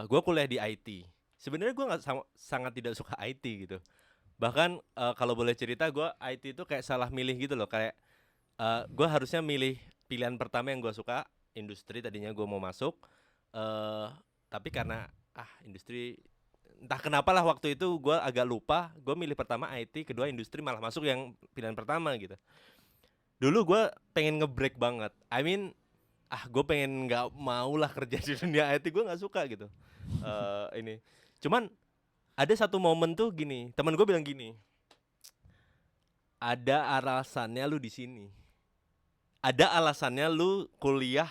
Gue kuliah di IT. Sebenarnya gue sangat tidak suka IT gitu. Bahkan kalau boleh cerita, gue IT itu kayak salah milih gitu loh. Kayak gue harusnya milih pilihan pertama yang gue suka, industri tadinya gue mau masuk. Tapi karena industri, entah kenapa lah waktu itu gue agak lupa. Gue milih pertama IT, kedua industri, malah masuk yang pilihan pertama gitu. Dulu gue pengen nge-break banget. I mean, gue pengen nggak mau lah kerja di dunia IT, gue nggak suka gitu. Ini cuman ada satu momen tuh gini, teman gue bilang gini, ada alasannya lu di sini, ada alasannya lu kuliah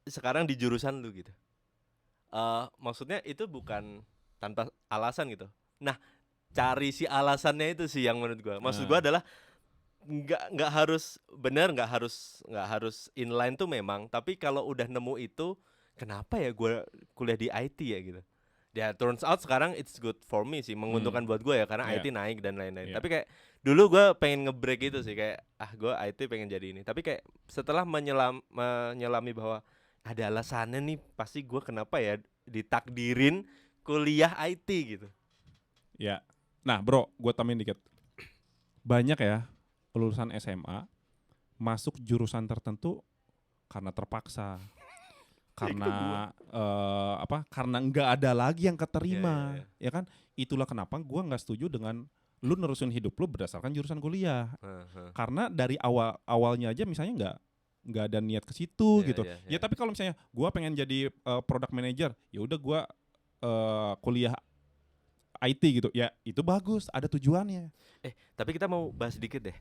sekarang di jurusan lu gitu. Maksudnya itu bukan tanpa alasan gitu. Nah, cari si alasannya itu sih yang menurut gue. Maksud gue adalah nggak harus benar, nggak harus inline tuh memang, tapi kalau udah nemu itu, kenapa ya gue kuliah di IT ya gitu. Ya turns out sekarang it's good for me sih, menguntungkan buat gue ya, karena IT naik dan lain-lain. Tapi kayak dulu gue pengen nge-break itu sih, kayak gue IT pengen jadi ini. Tapi kayak setelah menyelami bahwa ada alasannya nih, pasti gue kenapa ya ditakdirin kuliah IT gitu. Ya, nah bro, gue tambahin dikit. Banyak ya lulusan SMA masuk jurusan tertentu karena terpaksa, karena karena nggak ada lagi yang keterima, ya kan? Itulah kenapa gue nggak setuju dengan lu nerusin hidup lu berdasarkan jurusan kuliah. Karena dari awalnya aja misalnya nggak ada niat ke situ gitu. Ya tapi kalau misalnya gue pengen jadi product manager, ya udah gue kuliah IT gitu, ya itu bagus, ada tujuannya. Tapi kita mau bahas sedikit deh.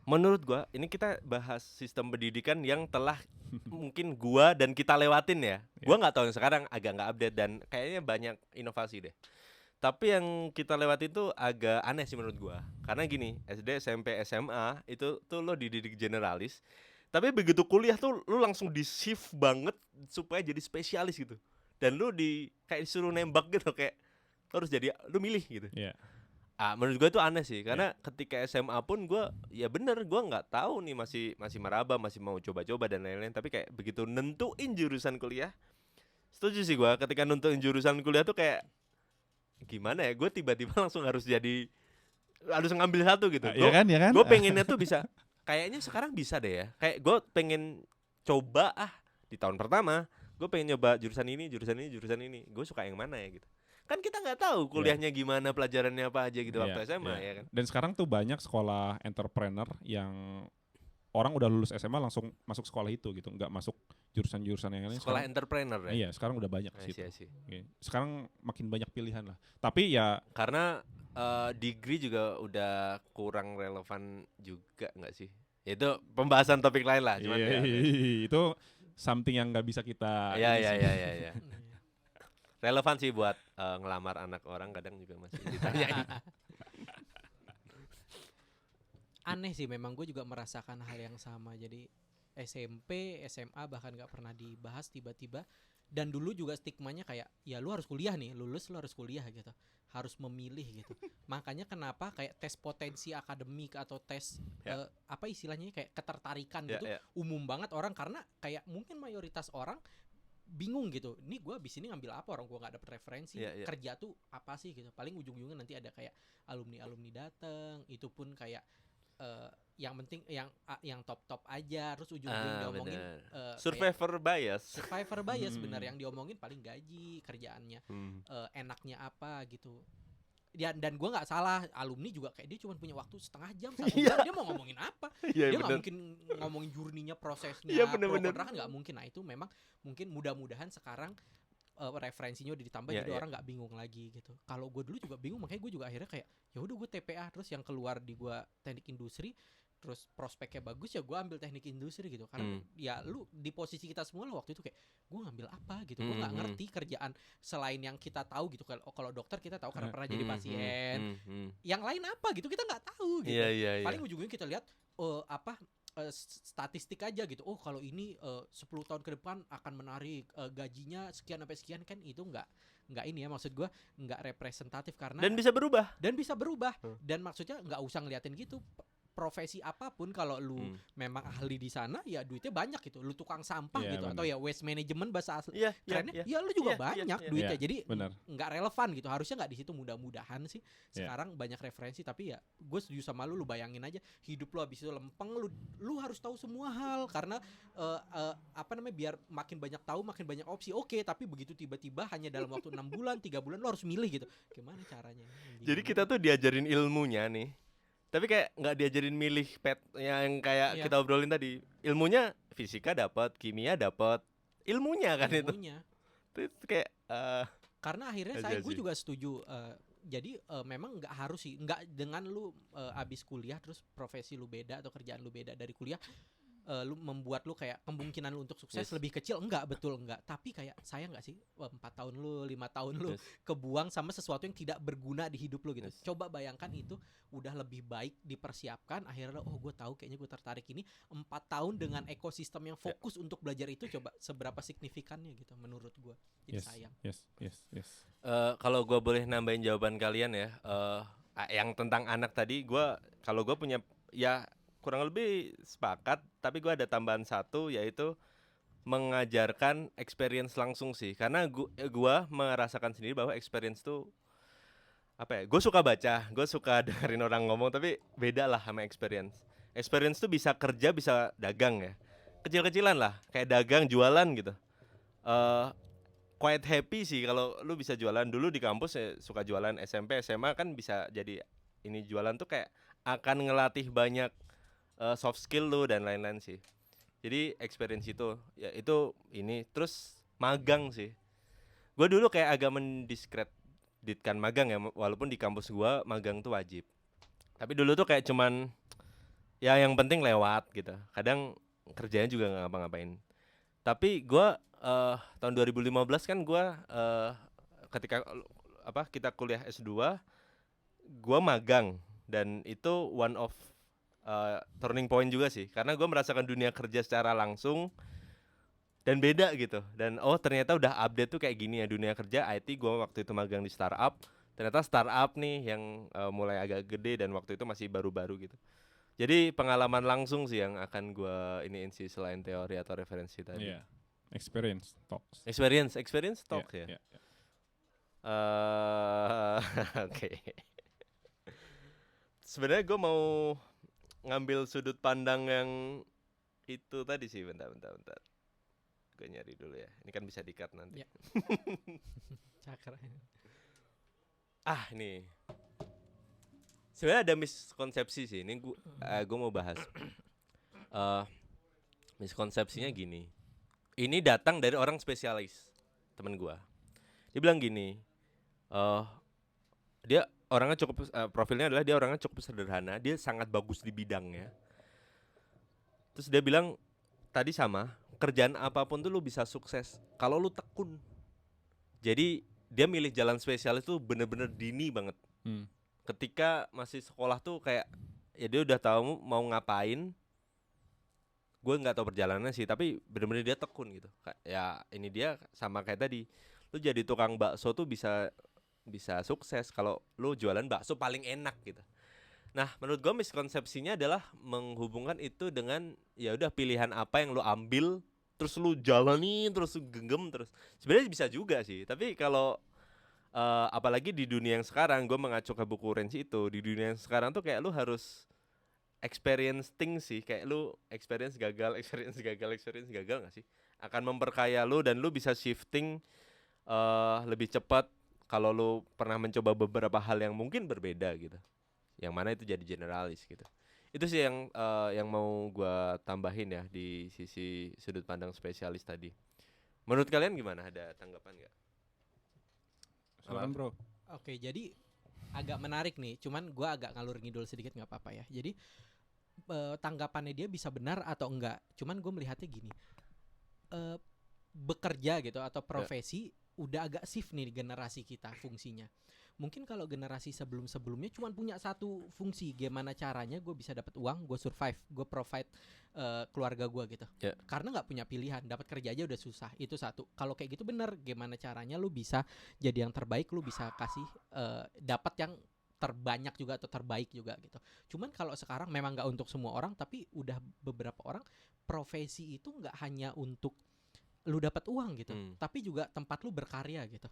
Menurut gua, ini kita bahas sistem pendidikan yang telah mungkin gua dan kita lewatin ya. Gua nggak tahu yang sekarang, agak nggak update dan kayaknya banyak inovasi deh. Tapi yang kita lewatin tuh agak aneh sih menurut gua. Karena gini, SD, SMP, SMA itu tuh lo dididik generalis. Tapi begitu kuliah tuh lo langsung di-shift banget supaya jadi spesialis gitu. Dan lo kayak disuruh nembak gitu, kayak lo harus jadi, lo milih gitu. Menurut gue itu aneh sih, karena ketika SMA pun gue, ya bener, gue nggak tahu nih, masih meraba, masih mau coba-coba dan lain-lain. Tapi kayak begitu nentuin jurusan kuliah, setuju sih gue. Ketika nentuin jurusan kuliah tuh kayak gimana ya, gue tiba-tiba langsung harus ngambil satu gitu. Ya kan? Gue pengennya tuh bisa, kayaknya sekarang bisa deh ya. Kayak gue pengen coba di tahun pertama, gue pengen nyoba jurusan ini. Gue suka yang mana ya gitu. Kan kita nggak tahu kuliahnya gimana, pelajarannya apa aja gitu waktu SMA ya kan. Dan sekarang tuh banyak sekolah entrepreneur yang orang udah lulus SMA langsung masuk sekolah itu gitu, nggak masuk jurusan-jurusan yang lain. Sekolah entrepreneur ya. Iya, sekarang udah banyak situ. Sekarang makin banyak pilihan lah. Tapi ya karena degree juga udah kurang relevan juga nggak sih? Itu pembahasan topik lain lah. Cuman itu something yang nggak bisa kita. Iya. Relevan sih buat ngelamar anak orang, kadang juga masih ditanyain. Aneh sih, memang gue juga merasakan hal yang sama. Jadi SMP, SMA bahkan gak pernah dibahas tiba-tiba. Dan dulu juga stigmanya kayak, ya lu harus kuliah nih, lulus lu harus kuliah gitu, harus memilih gitu. Makanya kenapa kayak tes potensi akademik atau tes apa istilahnya kayak ketertarikan gitu umum banget orang, karena kayak mungkin mayoritas orang bingung gitu, nih gue abis ini ngambil apa, orang gue nggak dapet referensi, kerja tuh apa sih gitu. Paling ujung-ujungnya nanti ada kayak alumni dateng, itu pun kayak yang penting yang top aja, terus ujung-ujungnya diomongin survivor bias benar, yang diomongin paling gaji, kerjaannya enaknya apa gitu. dan gue nggak salah, alumni juga kayak dia cuma punya waktu setengah jam 1 Iya. jam, dia mau ngomongin apa? Iya Dia nggak bener. mungkin ngomongin jurninya, prosesnya, Iya, pro bener-bener. kontra kan nggak mungkin. Nah itu memang mungkin mudah-mudahan sekarang referensinya udah ditambah, Iya, jadi iya. orang nggak bingung lagi gitu. Kalau gue dulu juga bingung, makanya gue juga akhirnya kayak ya udah gue TPA, terus yang keluar di gue teknik industri, terus prospeknya bagus ya gue ambil teknik industri gitu. Karena ya lu di posisi kita semua lah waktu itu kayak gue ngambil apa gitu, gue nggak ngerti kerjaan selain yang kita tahu gitu. Kalau dokter kita tahu karena pernah jadi pasien, yang lain apa gitu kita nggak tahu gitu. Iya, iya, iya. Paling ujungnya kita lihat statistik aja gitu. Oh kalau ini 10 tahun ke depan akan menarik, gajinya sekian sampai sekian, kan itu nggak ini ya, maksud gue nggak representatif karena Dan bisa berubah. dan maksudnya nggak usah ngeliatin gitu. Profesi apapun kalau lu memang ahli di sana ya duitnya banyak gitu. Lu tukang sampah Iya, gitu bener. atau ya waste management bahasa Iya, kerennya ya lu juga banyak duitnya. Iya, Jadi bener. nggak relevan gitu. Harusnya nggak di situ. Mudah-mudahan sih sekarang banyak referensi, tapi ya gue setuju sama lu bayangin aja hidup lu habis itu lempeng, lu harus tahu semua hal karena biar makin banyak tahu makin banyak opsi. Oke, tapi begitu tiba-tiba hanya dalam waktu 6 bulan 3 bulan lu harus milih gitu. Gimana caranya? Jadi kita tuh diajarin ilmunya nih, tapi kayak nggak diajarin milih pet yang kayak Iya. kita obrolin tadi. Ilmunya fisika dapat, kimia dapat, ilmunya kan ilmunya. itu kayak Karena akhirnya Aja gue sih. juga setuju. Jadi memang nggak harus sih, nggak dengan lu abis kuliah terus profesi lu beda atau kerjaan lu beda dari kuliah, lu membuat lu kayak kemungkinan lu untuk sukses Yes. lebih kecil. Enggak, betul enggak. Tapi kayak sayang nggak sih 4 tahun lu, 5 tahun lu Yes. kebuang sama sesuatu yang tidak berguna di hidup lu gitu. Yes. Coba bayangkan itu udah lebih baik dipersiapkan, akhirnya oh gue tahu kayaknya gue tertarik ini. 4 tahun dengan ekosistem yang fokus untuk belajar itu, coba seberapa signifikannya gitu menurut gue. Jadi sayang. Yes. Kalau gue boleh nambahin jawaban kalian ya, yang tentang anak tadi, kalau gue punya ya kurang lebih sepakat, tapi gue ada tambahan satu, yaitu mengajarkan experience langsung sih, karena gue merasakan sendiri bahwa experience tuh apa ya, gue suka baca, gue suka dengerin orang ngomong, tapi beda lah sama experience tuh bisa kerja, bisa dagang ya, kecil-kecilan lah, kayak dagang, jualan gitu. Quite happy sih kalau lu bisa jualan. Dulu di kampus ya, suka jualan, SMP, SMA kan bisa jadi ini, jualan tuh kayak akan ngelatih banyak soft skill lu dan lain-lain sih. Jadi experience itu ya itu ini, terus magang sih. Gue dulu kayak agak mendiskreditkan magang ya, walaupun di kampus gue magang tuh wajib. Tapi dulu tuh kayak cuman ya yang penting lewat gitu. Kadang kerjanya juga nggak ngapa-ngapain. Tapi gue tahun 2015 kan gue ketika kita kuliah S2, gue magang, dan itu one of turning point juga sih, karena gue merasakan dunia kerja secara langsung dan beda gitu. Dan ternyata udah update tuh kayak gini ya dunia kerja IT. Gue waktu itu magang di startup, ternyata startup nih yang mulai agak gede, dan waktu itu masih baru-baru gitu. Jadi pengalaman langsung sih yang akan gue iniin sih, selain teori atau referensi tadi. Iya. Experience talks. Experience talk Iya, ya. iya. Oke. Sebenarnya gue mau ngambil sudut pandang yang itu tadi sih. Bentar. Gue nyari dulu ya. Ini kan bisa di-cut nanti. Ya. Cakra. Ini. Sebenarnya ada miskonsepsi sih. Ini gue mau bahas. Miskonsepsinya gini. Ini datang dari orang spesialis, temen gue. Dia bilang gini, dia orangnya cukup, profilnya adalah dia orangnya cukup sederhana, dia sangat bagus di bidangnya. Terus dia bilang tadi sama, kerjaan apapun tuh lu bisa sukses kalau lu tekun. Jadi dia milih jalan spesialis tuh bener-bener dini banget. Ketika masih sekolah tuh kayak ya dia udah tahu mau ngapain. Gue nggak tahu perjalanannya sih, tapi bener-bener dia tekun gitu. Ya ini dia sama kayak tadi, lu jadi tukang bakso tuh bisa sukses kalau lu jualan bakso paling enak gitu. Nah, menurut gue miskonsepsinya adalah menghubungkan itu dengan ya udah pilihan apa yang lu ambil terus lu jalanin, terus lu genggam terus. Sebenarnya bisa juga sih, tapi kalau apalagi di dunia yang sekarang, gue mengacu ke buku Renzi itu, di dunia yang sekarang tuh kayak lu harus experience things sih, kayak lu experience gagal gak sih? Akan memperkaya lu, dan lu bisa shifting lebih cepat kalau lu pernah mencoba beberapa hal yang mungkin berbeda gitu, yang mana itu jadi generalis gitu. Itu sih yang mau gua tambahin ya di sisi sudut pandang spesialis tadi. Menurut kalian gimana? Ada tanggapan nggak? Silakan bro. Oke, jadi agak menarik nih. Cuman gua agak ngalur ngidul sedikit nggak apa-apa ya. Jadi tanggapannya dia bisa benar atau enggak. Cuman gue melihatnya gini. Bekerja gitu atau profesi udah agak shift nih generasi kita fungsinya. Mungkin kalau generasi sebelum-sebelumnya cuma punya satu fungsi, gimana caranya gue bisa dapat uang, gue survive, gue provide keluarga gue gitu. Karena nggak punya pilihan, dapat kerja aja udah susah. Itu satu. Kalau kayak gitu bener, gimana caranya lu bisa jadi yang terbaik, lu bisa kasih dapat yang terbanyak juga atau terbaik juga gitu. Cuman kalau sekarang memang nggak untuk semua orang, tapi udah beberapa orang profesi itu nggak hanya untuk lu dapat uang gitu, tapi juga tempat lu berkarya gitu.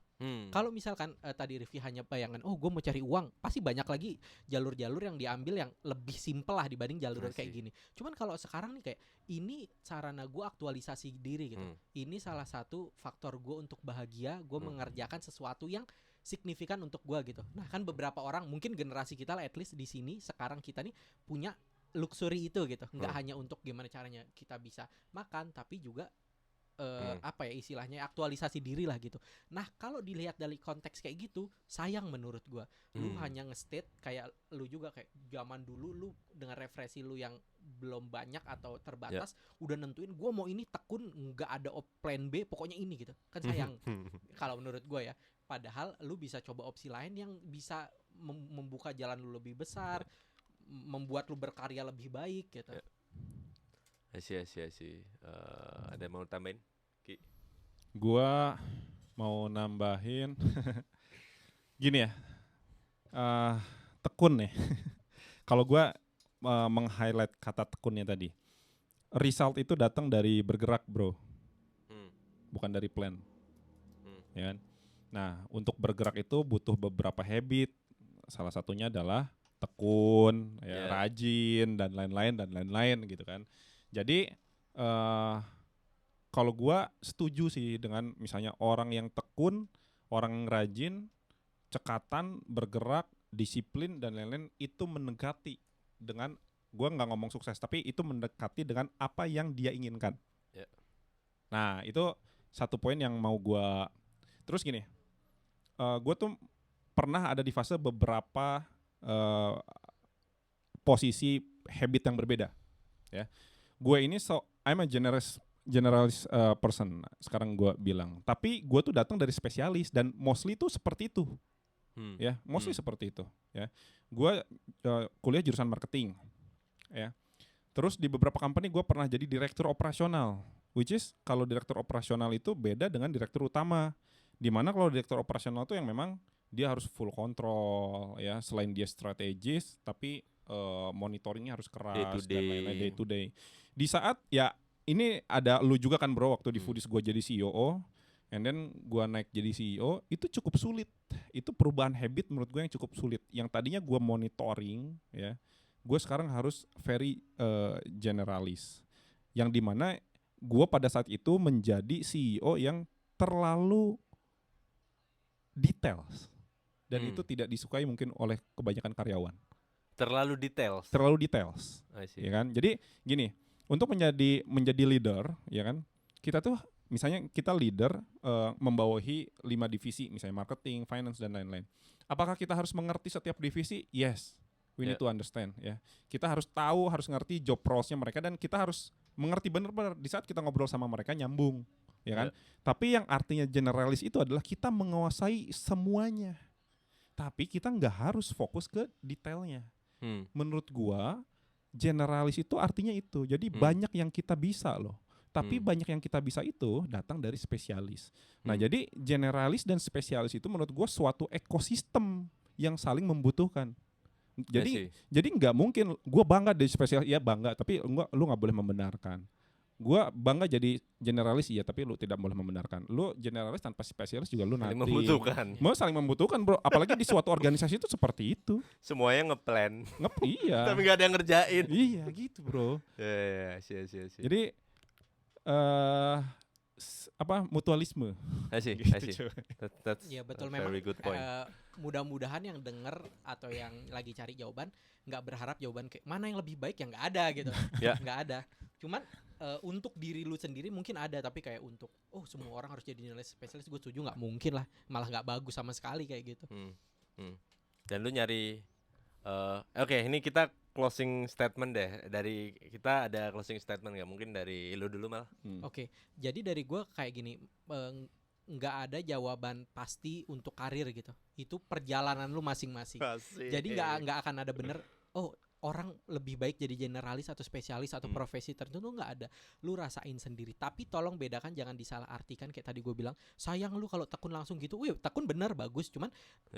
Kalau misalkan tadi Rifki hanya bayangan, oh gue mau cari uang, pasti banyak lagi jalur-jalur yang diambil yang lebih simpel lah dibanding jalur kayak gini. Cuman kalau sekarang nih kayak ini sarana gue aktualisasi diri gitu. Ini salah satu faktor gue untuk bahagia, gue mengerjakan sesuatu yang signifikan untuk gue gitu. Nah kan beberapa orang, mungkin generasi kita lah, at least di sini sekarang kita nih punya luxury itu gitu. Nggak hanya untuk gimana caranya kita bisa makan, tapi juga apa ya istilahnya, aktualisasi diri lah gitu. Nah kalau dilihat dari konteks kayak gitu, sayang menurut gua. Lu hanya nge-state kayak lu juga kayak zaman dulu lu dengan referensi lu yang belum banyak atau terbatas, udah nentuin gua mau ini tekun, nggak ada plan B, pokoknya ini gitu. Kan sayang kalau menurut gua ya. Padahal lu bisa coba opsi lain yang bisa membuka jalan lu lebih besar, membuat lu berkarya lebih baik gitu. Asyik. Ada yang mau tambahin? Ki? Gua mau nambahin gini ya, tekun nih. Kalau gua meng-highlight kata tekunnya tadi, result itu datang dari bergerak bro, bukan dari plan, ya kan? Nah untuk bergerak itu butuh beberapa habit, salah satunya adalah tekun, ya, rajin dan lain-lain gitu kan. Jadi kalau gua setuju sih dengan misalnya orang yang tekun, orang yang rajin, cekatan, bergerak, disiplin dan lain-lain, itu mendekati dengan, gua nggak ngomong sukses, tapi itu mendekati dengan apa yang dia inginkan. Nah itu satu poin yang mau gua. Terus gini, gua tuh pernah ada di fase beberapa posisi habit yang berbeda, ya. Gue ini I'm a generalis person sekarang gue bilang, tapi gue tuh datang dari spesialis dan mostly tuh seperti itu, ya, mostly seperti itu, ya. Gue kuliah jurusan marketing, ya. Terus di beberapa company gue pernah jadi direktur operasional, which is kalau direktur operasional itu beda dengan direktur utama, dimana kalau direktur operasional tuh yang memang dia harus full control, ya, selain dia strategis, tapi monitoringnya harus keras dan lain-lain, day to day. Di saat ya ini ada lu juga kan bro, waktu di Foodies gue jadi CEO, and then gue naik jadi CEO, itu cukup sulit. Itu perubahan habit menurut gue yang cukup sulit. Yang tadinya gue monitoring, ya, gue sekarang harus very generalis. Yang dimana gue pada saat itu menjadi CEO yang terlalu details. Dan itu tidak disukai mungkin oleh kebanyakan karyawan. Terlalu details, ya kan? Jadi gini, untuk menjadi leader, ya kan? Kita tuh misalnya kita leader membawahi 5 divisi, misalnya marketing, finance dan lain-lain. Apakah kita harus mengerti setiap divisi? Yes, we need to understand, ya. Kita harus tahu, harus ngerti job roles-nya mereka, dan kita harus mengerti benar-benar di saat kita ngobrol sama mereka nyambung, ya kan? Tapi yang artinya generalis itu adalah kita menguasai semuanya, tapi kita nggak harus fokus ke detailnya. Menurut gua generalis itu artinya itu. Jadi banyak yang kita bisa loh. Tapi banyak yang kita bisa itu datang dari spesialis. Nah, jadi generalis dan spesialis itu menurut gua suatu ekosistem yang saling membutuhkan. Jadi nggak mungkin gua bangga dari spesialis, ya bangga, tapi lu nggak boleh membenarkan. Gua bangga jadi generalis, iya, tapi lu tidak boleh membenarkan. Lu generalis tanpa spesialis juga lu nanti mau saling membutuhkan bro. Apalagi di suatu organisasi itu seperti itu. Semuanya ngeplan. Iya. Tapi nggak ada yang ngerjain. Iya gitu bro. Iya. Jadi mutualisme. I see. Gitu, cuy. That's Iya betul, a memang very good point. mudah-mudahan yang denger atau yang lagi cari jawaban nggak berharap jawaban kayak mana yang lebih baik, yang nggak ada gitu. Ya. Nggak ada. Cuman untuk diri lu sendiri mungkin ada, tapi kayak untuk semua orang harus jadi jurnalis spesialis, gue setuju nggak mungkin lah, malah nggak bagus sama sekali kayak gitu. Dan lu nyari oke, ini kita closing statement deh. Dari kita ada closing statement nggak? Mungkin dari lu dulu Mal. Oke, jadi dari gue kayak gini, nggak ada jawaban pasti untuk karir gitu. Itu perjalanan lu masing-masing. Jadi nggak akan ada bener. Orang lebih baik jadi generalis atau spesialis atau profesi tertentu, nggak ada. Lu rasain sendiri. Tapi tolong bedakan, jangan disalah artikan kayak tadi gue bilang. Sayang lu kalau tekun langsung gitu. Tekun bener bagus. Cuman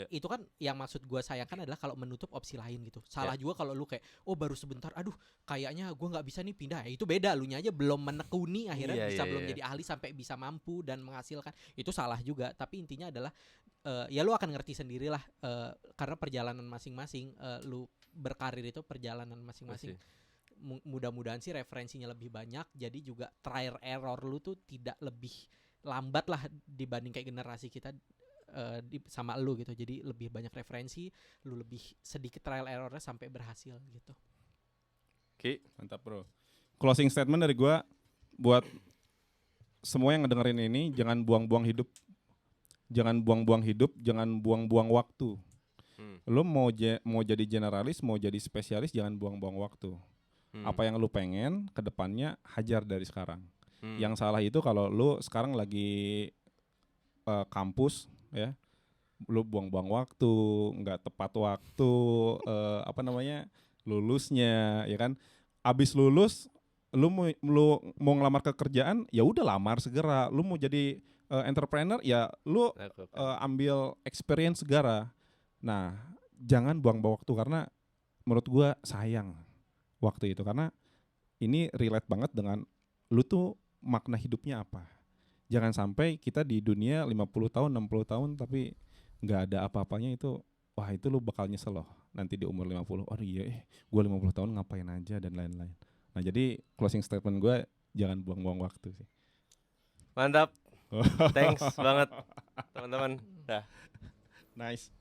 itu kan yang maksud gue sayangkan adalah kalau menutup opsi lain gitu. Salah juga kalau lu kayak baru sebentar. Aduh kayaknya gue nggak bisa nih pindah. Itu beda. Lu nya aja belum menekuni akhirnya belum jadi ahli sampai bisa mampu dan menghasilkan. Itu salah juga. Tapi intinya adalah ya lu akan ngerti sendirilah, karena perjalanan masing-masing, lu berkarir itu perjalanan masing-masing. Mudah-mudahan sih referensinya lebih banyak, jadi juga trial error lu tuh tidak lebih lambat lah dibanding kayak generasi kita sama lu gitu. Jadi lebih banyak referensi, lu lebih sedikit trial errornya sampai berhasil gitu. Oke, mantap bro. Closing statement dari gua buat semua yang ngedengerin ini, jangan buang-buang hidup. Jangan buang-buang hidup, jangan buang-buang waktu. Lu mau jadi generalis, mau jadi spesialis, jangan buang-buang waktu. Apa yang lu pengen ke depannya, hajar dari sekarang. Yang salah itu kalau lu sekarang lagi kampus ya, lu buang-buang waktu, nggak tepat waktu, lulusnya ya kan. Abis lulus lu mau ngelamar ke kerjaan, ya udah lamar segera. Lu mau jadi entrepreneur, ya lu ambil experience segera. Nah, jangan buang-buang waktu, karena menurut gua sayang waktu itu, karena ini relate banget dengan lu tuh makna hidupnya apa. Jangan sampai kita di dunia 50 tahun, 60 tahun tapi nggak ada apa-apanya, itu itu lu bakal nyesel loh nanti di umur 50. Gua 50 tahun ngapain aja dan lain-lain. Nah, jadi closing statement gua, jangan buang-buang waktu sih. Mantap. Thanks banget teman-teman. Nice.